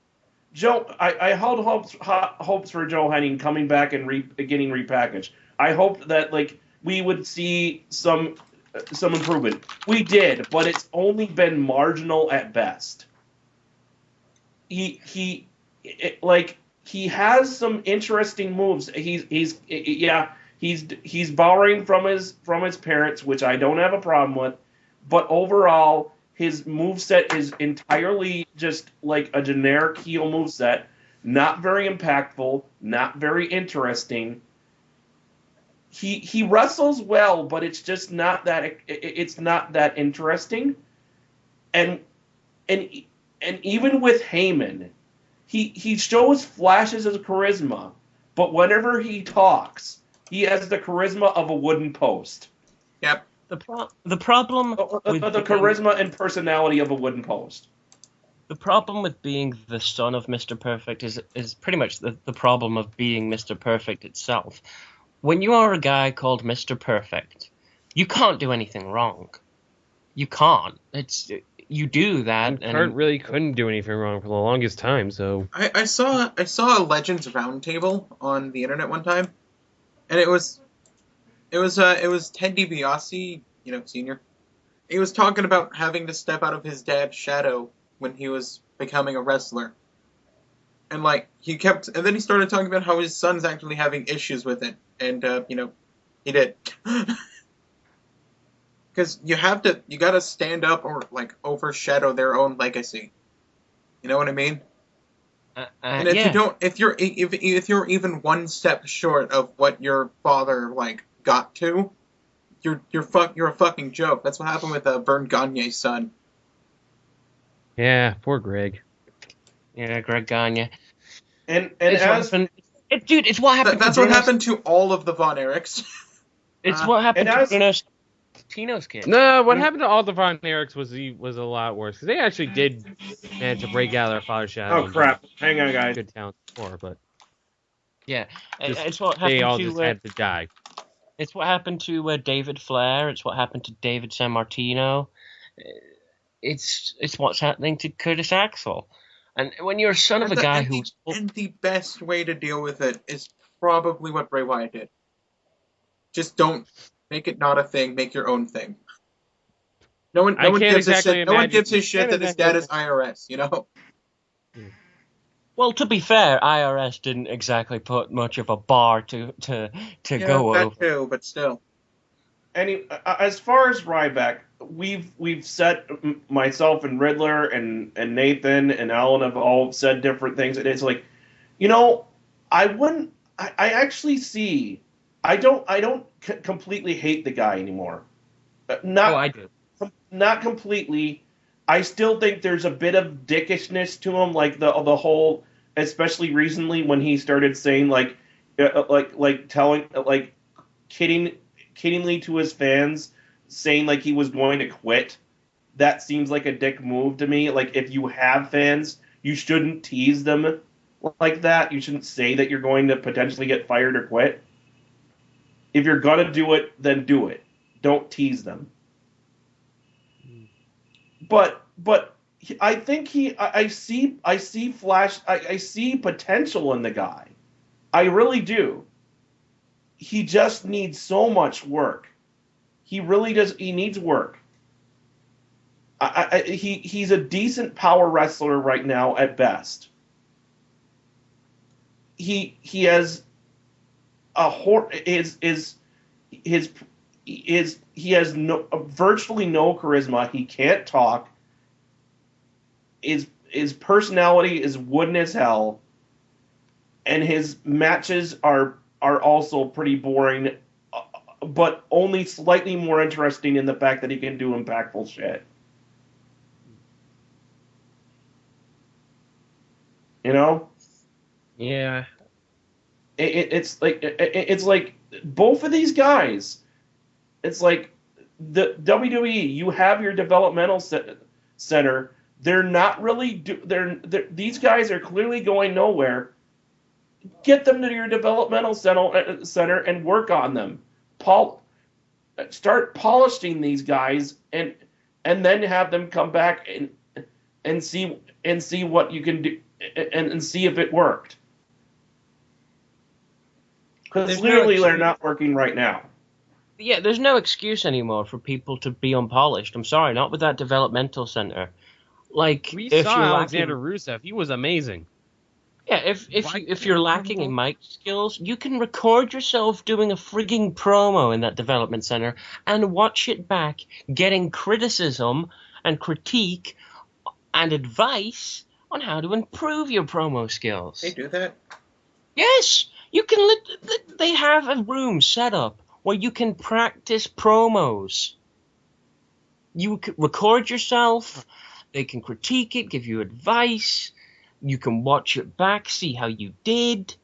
[SPEAKER 3] Joe, I held hopes for Joe Henning coming back and getting repackaged. I hoped that we would see some improvement. We did, but it's only been marginal at best. He has some interesting moves. He's borrowing from his parents, which I don't have a problem with. But overall, his moveset is entirely just like a generic heel moveset, not very impactful, not very interesting. He wrestles well, but it's just not that interesting. And even with Heyman, he shows flashes of charisma, but whenever he talks, he has the charisma of a wooden post.
[SPEAKER 2] Yep.
[SPEAKER 1] The problem with
[SPEAKER 3] the charisma and personality of a wooden post.
[SPEAKER 1] The problem with being the son of Mr. Perfect is pretty much the problem of being Mr. Perfect itself. When you are a guy called Mr. Perfect, you can't do anything wrong. You can't. you do that,
[SPEAKER 4] And Kurt
[SPEAKER 1] and
[SPEAKER 4] really couldn't do anything wrong for the longest time, so
[SPEAKER 2] I saw a Legends Roundtable on the internet one time, and it was Ted DiBiase, senior. He was talking about having to step out of his dad's shadow when he was becoming a wrestler. And and then he started talking about how his son's actually having issues with it, and he did. Because you gotta stand up or overshadow their own legacy. You know what I mean? And
[SPEAKER 1] yeah.
[SPEAKER 2] if you're even one step short of what your father got to, you're a fucking joke. That's what happened with Vern Gagne's son.
[SPEAKER 4] yeah, poor Greg.
[SPEAKER 1] Yeah, Greg Gagne.
[SPEAKER 3] And
[SPEAKER 1] It's what
[SPEAKER 3] as
[SPEAKER 1] happened. Dude, it's what happened
[SPEAKER 2] That's
[SPEAKER 1] to
[SPEAKER 2] what
[SPEAKER 1] Bruno.
[SPEAKER 2] happened to all of the Von Erichs.
[SPEAKER 1] It's what happened
[SPEAKER 3] and
[SPEAKER 1] to
[SPEAKER 3] as-
[SPEAKER 1] Bruno Tino's kid.
[SPEAKER 4] No, what happened to all the Von Erichs was a lot worse because they actually did manage to break out of their father's shadow.
[SPEAKER 3] oh crap! Hang on, guys.
[SPEAKER 4] Good talent before, but
[SPEAKER 1] Yeah,
[SPEAKER 4] just,
[SPEAKER 1] it's what
[SPEAKER 4] they
[SPEAKER 1] happened
[SPEAKER 4] all
[SPEAKER 1] to.
[SPEAKER 4] just had to die.
[SPEAKER 1] It's what happened to David Flair. It's what happened to David San Martino. It's what's happening to Curtis Axel. And when you're a son of a guy who's
[SPEAKER 2] and the best way to deal with it is probably what Bray Wyatt did. Just don't make it not a thing. Make your own thing. No one gives a shit. No one gives a shit that his dad is IRS.
[SPEAKER 1] Well, to be fair, IRS didn't exactly put much of a bar to go
[SPEAKER 2] that
[SPEAKER 1] over.
[SPEAKER 2] too, but still.
[SPEAKER 3] As far as Ryback, we've said, myself and Riddler and Nathan and Alan have all said different things. And it's like, I actually see. I don't completely hate the guy anymore.
[SPEAKER 1] I do.
[SPEAKER 3] Not completely. I still think there's a bit of dickishness to him, like the whole, especially recently when he started saying telling kiddingly to his fans, saying he was going to quit. That seems like a dick move to me. Like, if you have fans, you shouldn't tease them like that. You shouldn't say that you're going to potentially get fired or quit. If you're gonna do it, then do it. Don't tease them. But I think I see potential in the guy. I really do. He just needs so much work. He really does. He needs work. He's a decent power wrestler right now at best. He has he has virtually no charisma. He can't talk. His personality is wooden as hell, and his matches are also pretty boring, but only slightly more interesting in the fact that he can do impactful shit.
[SPEAKER 1] Yeah.
[SPEAKER 3] It's like both of these guys. It's like the WWE. You have your developmental center. They're not really. These guys are clearly going nowhere. Get them to your developmental center and work on them. Start polishing these guys and then have them come back and see what you can do and see if it worked. Because clearly they're not working right now.
[SPEAKER 1] Yeah, there's no excuse anymore for people to be unpolished. I'm sorry, not with that developmental center.
[SPEAKER 4] We saw Alexander Rusev. He was amazing.
[SPEAKER 1] Yeah, if you're lacking in mic skills, you can record yourself doing a frigging promo in that development center and watch it back, getting criticism and critique and advice on how to improve your promo skills.
[SPEAKER 2] They do that?
[SPEAKER 1] Yes, you can. They have a room set up where you can practice promos. You can record yourself. They can critique it, give you advice. You can watch it back, see how you did.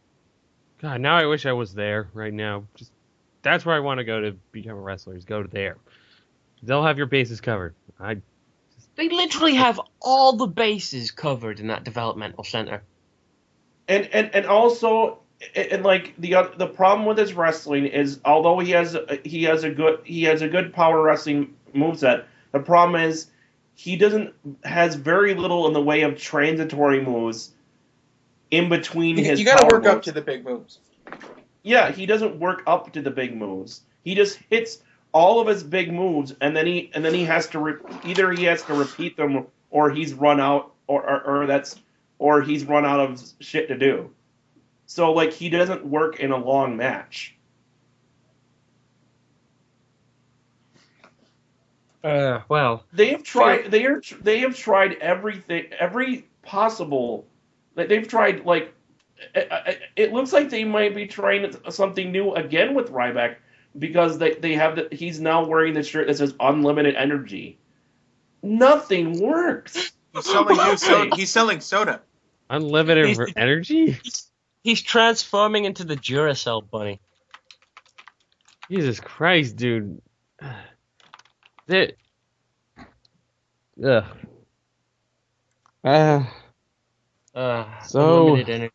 [SPEAKER 4] God, now I wish I was there right now. That's where I want to go to become a wrestler. Is go to there. They'll have your bases covered.
[SPEAKER 1] They literally have all the bases covered in that developmental center.
[SPEAKER 3] And also, the problem with his wrestling is, although he has a good power wrestling moveset, the problem is he has very little in the way of transitory moves in between his
[SPEAKER 2] You got to
[SPEAKER 3] power
[SPEAKER 2] work up
[SPEAKER 3] moves.
[SPEAKER 2] to the big moves.
[SPEAKER 3] Yeah, he doesn't work up to the big moves. He just hits all of his big moves, and then he has to either he has to repeat them, or he's run out, or he's run out of shit to do. So like he doesn't work in a long match.
[SPEAKER 1] Well,
[SPEAKER 3] They have tried. They have tried everything, every possible. They've tried like. It looks like they might be trying something new again with Ryback because they have he's now wearing the shirt that says unlimited energy. Nothing works.
[SPEAKER 2] He's selling new soda. He's selling soda.
[SPEAKER 4] Unlimited energy?
[SPEAKER 1] He's transforming into the Duracell bunny.
[SPEAKER 4] Jesus Christ, dude. Ugh. So
[SPEAKER 1] unlimited energy.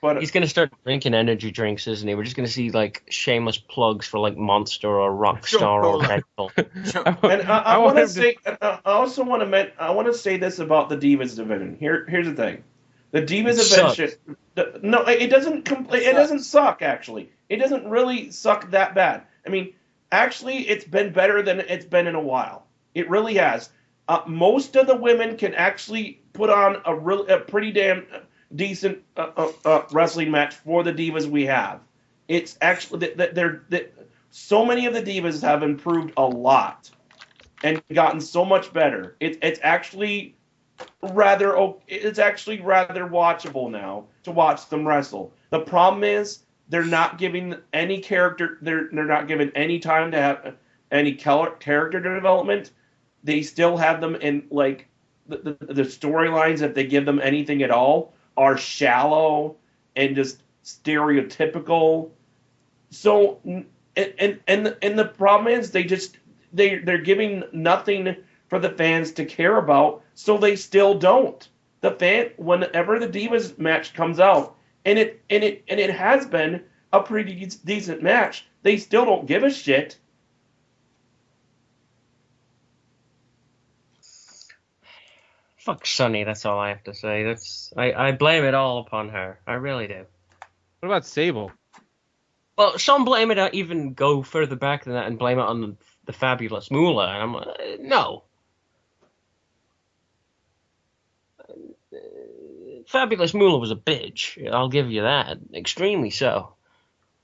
[SPEAKER 3] But
[SPEAKER 1] He's gonna start drinking energy drinks, isn't he? We're just gonna see like shameless plugs for like Monster or Rockstar or Red Bull.
[SPEAKER 3] and I want to say, I also want to say this about the Divas division. Here's the thing, the Divas division. No, it doesn't. It doesn't suck. Actually, it doesn't really suck that bad. I mean, actually, it's been better than it's been in a while. It really has. Most of the women can actually put on a pretty damn decent wrestling match for the divas we have. It's actually so many of the divas have improved a lot and gotten so much better. It's actually rather watchable now to watch them wrestle. The problem is they're not giving any character. They're not given any time to have any character development. They still have them in like the storylines, if they give them anything at all, are shallow and just stereotypical. So and the problem is they're giving nothing for the fans to care about, so they still don't. Whenever the Divas match comes out, and it has been a pretty decent match, they still don't give a shit.
[SPEAKER 1] Fuck Sunny, that's all I have to say. I blame it all upon her. I really do.
[SPEAKER 4] what about Sable?
[SPEAKER 1] Well, some blame it even go further back than that and blame it on the fabulous Moolah. And I'm no. Fabulous Moolah was a bitch. I'll give you that. Extremely so.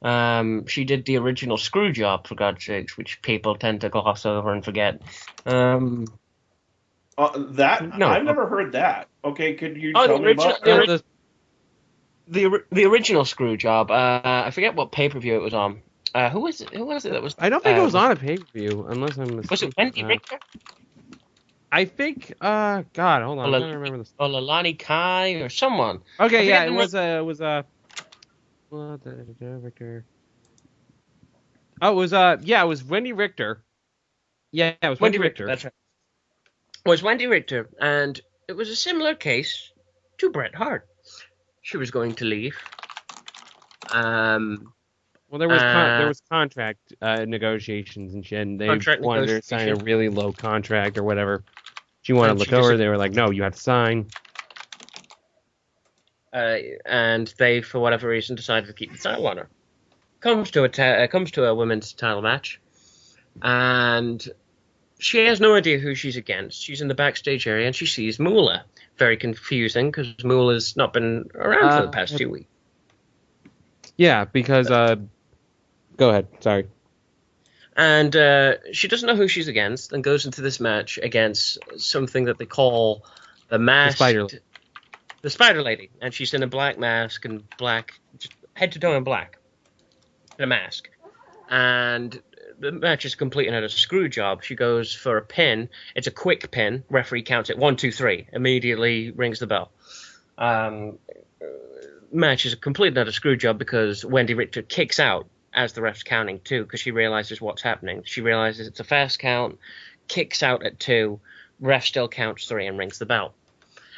[SPEAKER 1] She did the original screw job, for God's sakes, which people tend to gloss over and forget.
[SPEAKER 3] I've never heard that. Okay, could you tell me about
[SPEAKER 1] the original screw job? I forget what pay-per-view it was on. Who was it? That was?
[SPEAKER 4] I don't think it was on a pay-per-view, unless I'm mistaken.
[SPEAKER 1] Was it Wendy Richter?
[SPEAKER 4] I think. God, hold on. I don't remember this.
[SPEAKER 1] Or Lalani Kai or someone.
[SPEAKER 4] Okay, yeah, it was Richter. Oh, it was Wendy Richter. Yeah, it was Wendy Richter.
[SPEAKER 1] That's right. It was Wendy Richter, and it was a similar case to Bret Hart. She was going to leave.
[SPEAKER 4] Well, there was contract negotiations and shit, and they wanted her to sign a really low contract or whatever. She wanted to look over. They were like, "No, you have to sign."
[SPEAKER 1] And they, for whatever reason, decided to keep the title on her. Comes to a women's title match, and she has no idea who she's against. She's in the backstage area, and she sees Moolah. Very confusing, because Moolah's not been around for the past 2 weeks.
[SPEAKER 4] Yeah, because... Go ahead, sorry.
[SPEAKER 1] And she doesn't know who she's against, and goes into this match against something that they call the Spider Lady. And she's in a black mask, and black, just head to toe in black. In a mask. And the match is complete and utter screw job. She goes for a pin. It's a quick pin. Referee counts it 1, 2, 3. Immediately rings the bell. Match is a complete and utter screw job because Wendy Richter kicks out as the ref's counting 2 because she realizes what's happening. She realizes it's a fast count, kicks out at 2, ref still counts 3 and rings the bell.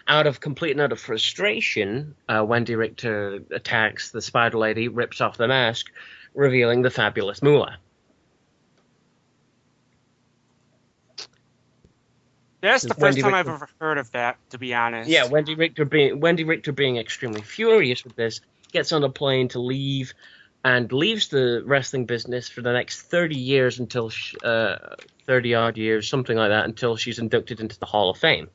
[SPEAKER 1] Out of complete and utter frustration, Wendy Richter attacks the Spider Lady, rips off the mask, revealing the fabulous Moolah.
[SPEAKER 5] That's the
[SPEAKER 1] Just
[SPEAKER 5] first
[SPEAKER 1] Wendy
[SPEAKER 5] time I've
[SPEAKER 1] Richter-
[SPEAKER 5] ever heard of that, to be honest.
[SPEAKER 1] Yeah, Wendy Richter being extremely furious with this, gets on a plane to leave, and leaves the wrestling business for the next 30 years 30 odd years, something like that, until she's inducted into the Hall of Fame.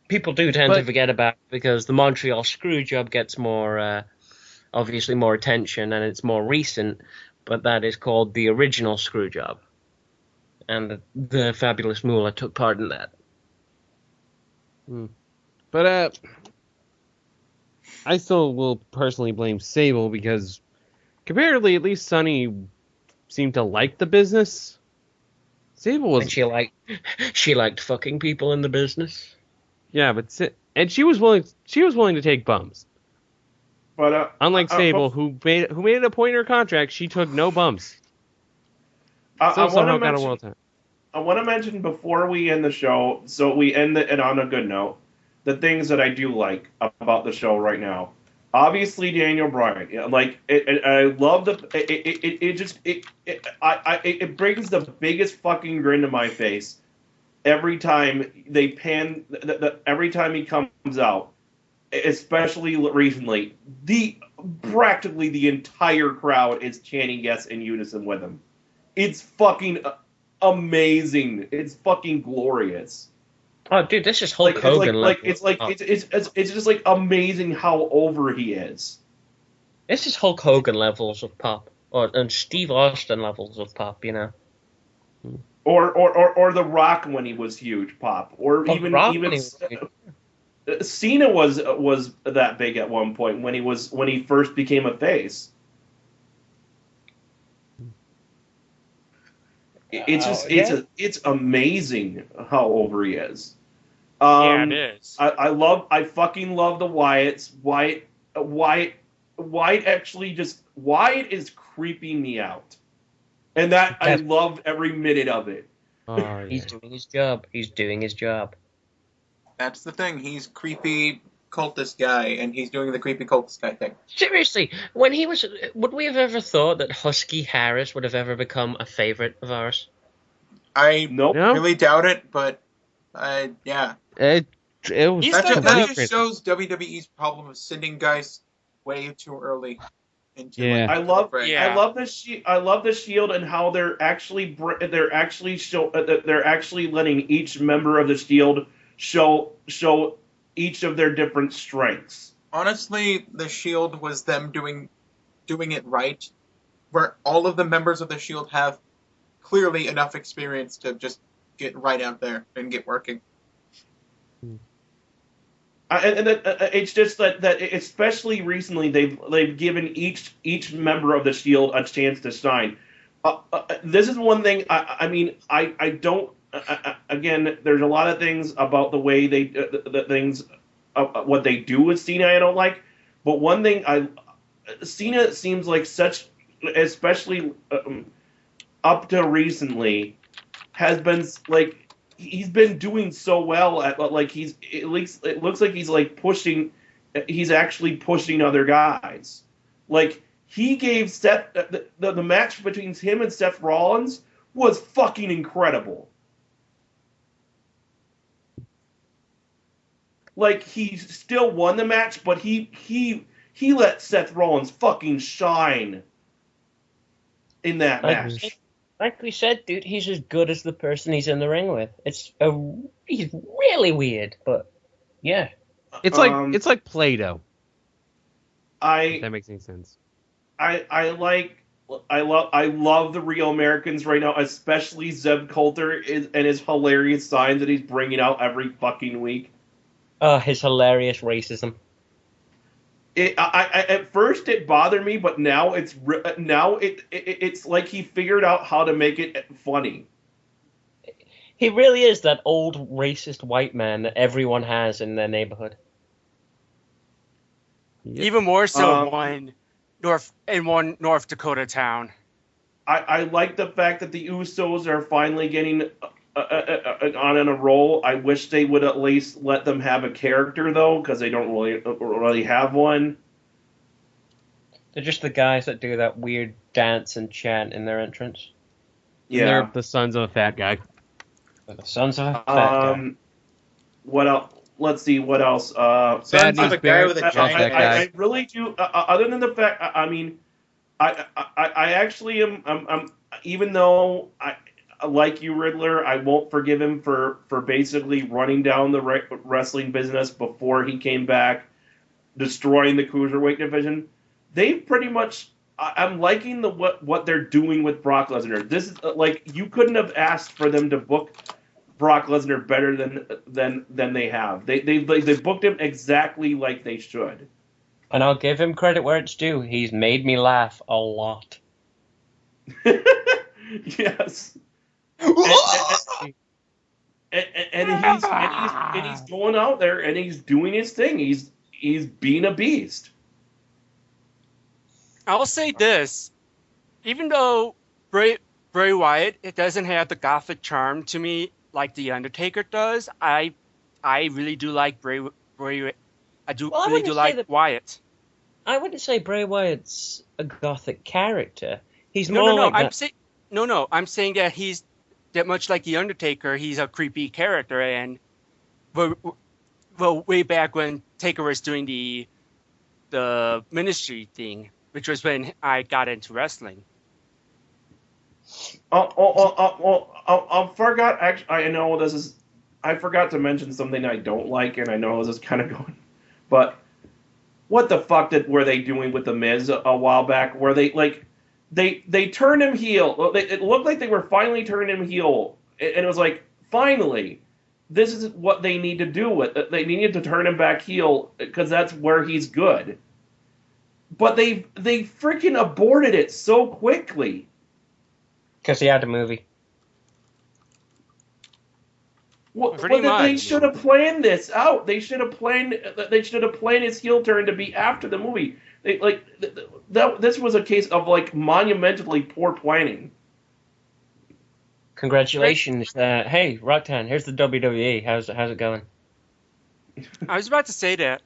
[SPEAKER 1] People do tend to forget about it because the Montreal Screwjob gets obviously more attention, and it's more recent, but that is called the original Screwjob. And the Fabulous Moolah took part in that.
[SPEAKER 4] But I still will personally blame Sable because comparatively, at least Sunny seemed to like the business. Sable was,
[SPEAKER 1] And she liked fucking people in the business.
[SPEAKER 4] yeah, and she was willing to take bumps.
[SPEAKER 3] But
[SPEAKER 4] Unlike Sable, who made it a point in her contract, she took no bumps. Still somehow got a world title.
[SPEAKER 3] I want to mention before we end the show, so we end it on a good note, the things that I do like about the show right now. Obviously, Daniel Bryan, I love it brings the biggest fucking grin to my face every time they pan, every time he comes out, especially recently. Practically the entire crowd is chanting yes in unison with him. It's fucking amazing. It's fucking glorious.
[SPEAKER 1] Oh, dude, this is Hulk Hogan.
[SPEAKER 3] It's just like amazing how over he is.
[SPEAKER 1] This is Hulk Hogan levels of pop, and Steve Austin levels of pop, you know.
[SPEAKER 3] Or The Rock when he was huge pop, or even Cena was that big at one point when he first became a face. It's amazing how over he is.
[SPEAKER 5] Yeah, it is.
[SPEAKER 3] I fucking love the Wyatts. Wyatt is creeping me out, and that I loved every minute of it.
[SPEAKER 4] Oh, yeah.
[SPEAKER 1] He's doing his job. He's doing his job.
[SPEAKER 2] That's the thing. He's creepy cultist guy, and he's doing the creepy cultist guy thing.
[SPEAKER 1] Seriously, would we have ever thought that Husky Harris would have ever become a favorite of ours?
[SPEAKER 2] I
[SPEAKER 3] Nope.
[SPEAKER 2] really doubt it, but yeah.
[SPEAKER 4] It was
[SPEAKER 5] He's
[SPEAKER 2] That
[SPEAKER 5] like
[SPEAKER 2] just shows WWE's problem of sending guys way too early into.
[SPEAKER 4] Yeah.
[SPEAKER 3] I love
[SPEAKER 5] Yeah.
[SPEAKER 3] I love the Shield and how they're actually letting each member of the Shield show each of their different strengths.
[SPEAKER 2] Honestly, the Shield was them doing it right, where all of the members of the Shield have clearly enough experience to just get right out there and get working.
[SPEAKER 3] It's just that especially recently they've given each member of the Shield a chance to shine. This is one thing. I don't. Again, there's a lot of things about the way they the things what they do with Cena I don't like. But one thing Cena seems like such, especially up to recently, has been like. He's been doing so well at it looks like he's actually pushing other guys. Like he gave Seth the match between him and Seth Rollins was fucking incredible. Like he still won the match, but he let Seth Rollins fucking shine in that match.
[SPEAKER 1] Like we said, dude, he's as good as the person he's in the ring with. He's really weird, but yeah.
[SPEAKER 4] It's like Play-Doh. If that makes any sense.
[SPEAKER 3] I love the Real Americans right now, especially Zeb Coulter and his hilarious signs that he's bringing out every fucking week.
[SPEAKER 1] His hilarious racism.
[SPEAKER 3] At first it bothered me, but now it's like he figured out how to make it funny.
[SPEAKER 1] He really is that old racist white man that everyone has in their neighborhood.
[SPEAKER 4] Yep.
[SPEAKER 5] Even more so one North Dakota town.
[SPEAKER 3] I like the fact that the Usos are finally getting on a roll. I wish they would at least let them have a character though, because they don't really have one.
[SPEAKER 1] They're just the guys that do that weird dance and chant in their entrance.
[SPEAKER 3] Yeah.
[SPEAKER 4] They're the sons of a fat guy.
[SPEAKER 1] The sons of a fat guy.
[SPEAKER 3] What else? Let's see. What else?
[SPEAKER 2] Sons
[SPEAKER 4] Bad
[SPEAKER 2] of the
[SPEAKER 4] news
[SPEAKER 2] guy
[SPEAKER 4] bears.
[SPEAKER 2] with a
[SPEAKER 4] Love
[SPEAKER 2] giant
[SPEAKER 4] that guy.
[SPEAKER 3] I really do. Other than the fact, I mean, I actually am. I'm even though I like you, Riddler, I won't forgive him for basically running down the wrestling business before he came back, destroying the cruiserweight division. They pretty much. I'm liking what they're doing with Brock Lesnar. This is like you couldn't have asked for them to book Brock Lesnar better than they have. They booked him exactly like they should.
[SPEAKER 1] And I'll give him credit where it's due. He's made me laugh a lot.
[SPEAKER 3] Yes. And he's going out there and he's doing his thing. He's being a beast.
[SPEAKER 5] I'll say this: even though Bray Wyatt it doesn't have the gothic charm to me like the Undertaker does, I really do like Bray. I really do like Wyatt.
[SPEAKER 1] I wouldn't say Bray Wyatt's a gothic character. He's
[SPEAKER 5] No,
[SPEAKER 1] more
[SPEAKER 5] no, no.
[SPEAKER 1] like
[SPEAKER 5] I'm saying that he's that much like the Undertaker. He's a creepy character, and well, way back when Taker was doing the ministry thing, which was when I got into wrestling.
[SPEAKER 3] I forgot. Actually, I know this is. I forgot to mention something I don't like, and I know this is kind of going. But what the fuck were they doing with the Miz a while back? Where they turned him heel. It looked like they were finally turning him heel, and it was like finally, this is what they need to do with it. They needed to turn him back heel because that's where he's good. But they freaking aborted it so quickly.
[SPEAKER 1] because he had a movie.
[SPEAKER 3] Well,
[SPEAKER 5] Pretty
[SPEAKER 3] they
[SPEAKER 5] much.
[SPEAKER 3] should have planned this out. They should have planned. They should have planned his heel turn to be after the movie. This was a case of like monumentally poor planning.
[SPEAKER 1] Congratulations. Hey, Roktan, here's the WWE. How's it going?
[SPEAKER 5] I was about to say that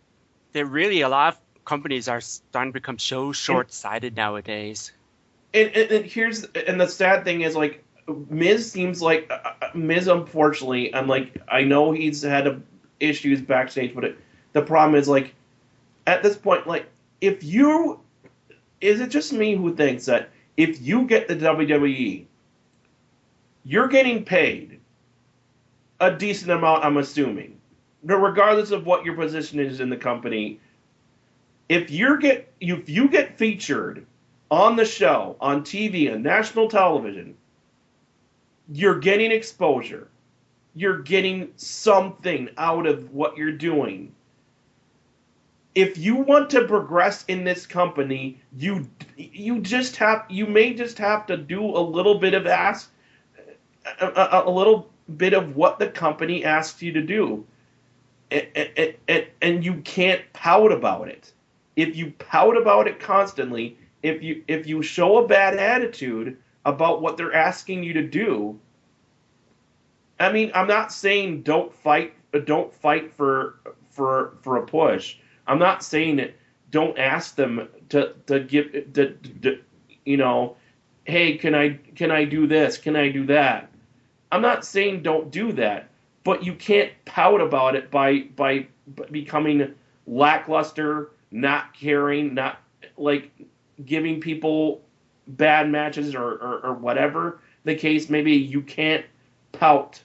[SPEAKER 5] really a lot of companies are starting to become so short-sighted nowadays.
[SPEAKER 3] And the sad thing is like Miz seems like Miz. Unfortunately, I know he's had issues backstage, but the problem is like at this point, like is it just me who thinks that if you get the WWE, you're getting paid a decent amount? I'm assuming, regardless of what your position is in the company. If you get featured on the show, on TV, on national television, you're getting exposure. You're getting something out of what you're doing. If you want to progress in this company, you may just have to do a little bit of a little bit of what the company asks you to do, and you can't pout about it. If you pout about it constantly, if you show a bad attitude about what they're asking you to do, I mean, I'm not saying don't fight for a push. I'm not saying that don't ask them to give hey, can I do this? Can I do that? I'm not saying don't do that, but you can't pout about it by becoming lackluster, not caring, not like giving people bad matches or whatever the case may be. You can't pout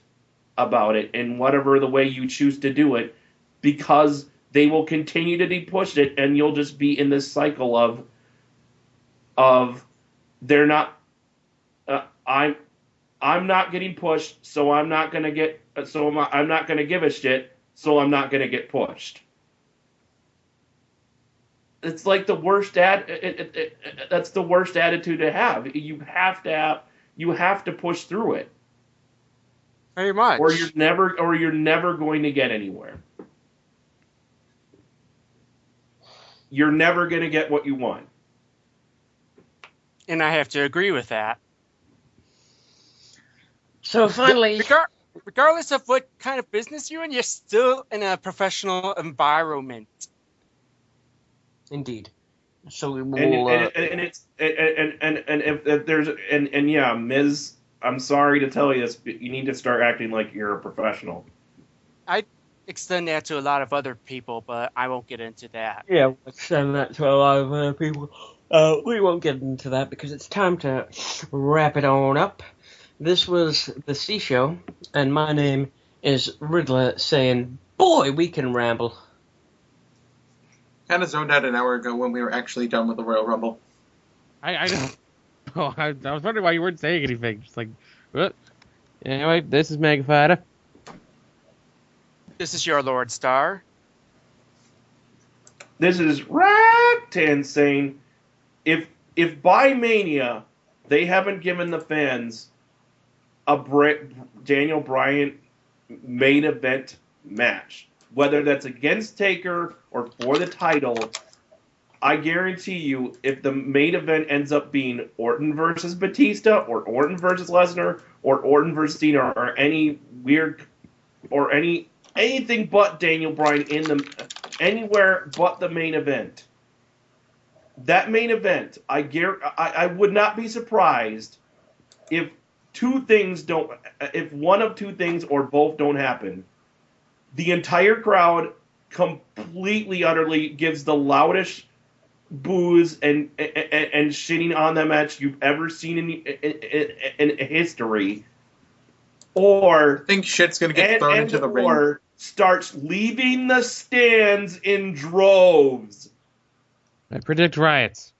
[SPEAKER 3] about it in whatever the way you choose to do it, because they will continue to push it, and you'll just be in this cycle of they're not I'm not getting pushed, so I'm not gonna give a shit, so I'm not gonna get pushed. It's like the worst that's the worst attitude to have. You have to push through it.
[SPEAKER 5] Very much.
[SPEAKER 3] Or you're never going to get anywhere. You're never going to get what you want.
[SPEAKER 5] And I have to agree with that.
[SPEAKER 1] So finally,
[SPEAKER 5] Regardless of what kind of business you're in, you're still in a professional environment.
[SPEAKER 1] indeed. So we
[SPEAKER 3] And
[SPEAKER 1] will.
[SPEAKER 3] if there's Miz I'm sorry to tell you this, but you need to start acting like you're a professional.
[SPEAKER 5] I extend that to a lot of other people, but I won't get into that.
[SPEAKER 1] Yeah, we'll extend that to a lot of other people. We won't get into that because it's time to wrap it on up. This was the C Show, and my name is Riddler saying, boy, we can ramble.
[SPEAKER 2] Kind of zoned out an hour ago when we were actually done with the Royal Rumble.
[SPEAKER 4] I don't. Oh, I was wondering why you weren't saying anything. Just like, what? Anyway, this is Mega Fighter.
[SPEAKER 5] This is your Lord Star.
[SPEAKER 3] This is Roktan saying, if by Mania they haven't given the fans a Daniel Bryan main event match, whether that's against Taker or for the title, I guarantee you, if the main event ends up being Orton versus Batista, or Orton versus Lesnar, or Orton versus Cena, or any weird, or anything but Daniel Bryan anywhere but the main event, that main event, I would not be surprised if if one of two things or both don't happen. The entire crowd completely, utterly gives the loudest boos and shitting on that match you've ever seen in history, or
[SPEAKER 2] I think shit's gonna get thrown into the ring.
[SPEAKER 3] Or starts leaving the stands in droves.
[SPEAKER 4] I predict riots.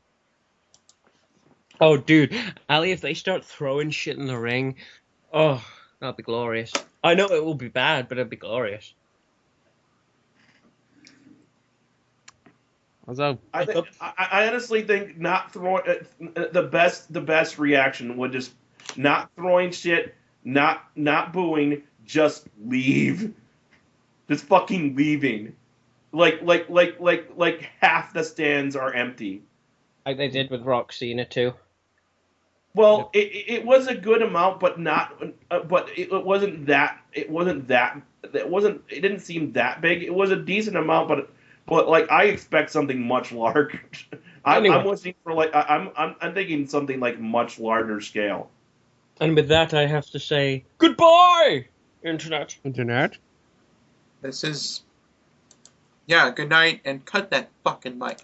[SPEAKER 1] Oh, dude, Ali, if they start throwing shit in the ring, oh, that'll be glorious. I know it will be bad, but it'll be glorious.
[SPEAKER 4] Also,
[SPEAKER 3] I honestly think not throwing the best reaction would just not throwing shit, not booing, just leave, just fucking leaving, like half the stands are empty.
[SPEAKER 1] Like they did with Rock Cena too.
[SPEAKER 3] Well, it was a good amount, but not. But it wasn't that. It didn't seem that big. It was a decent amount, but like I expect something much larger.
[SPEAKER 1] Anyway.
[SPEAKER 3] I'm listening for like I'm thinking something like much larger scale.
[SPEAKER 1] And with that, I have to say goodbye, Internet.
[SPEAKER 2] This is... Yeah, good night, and cut that fucking mic.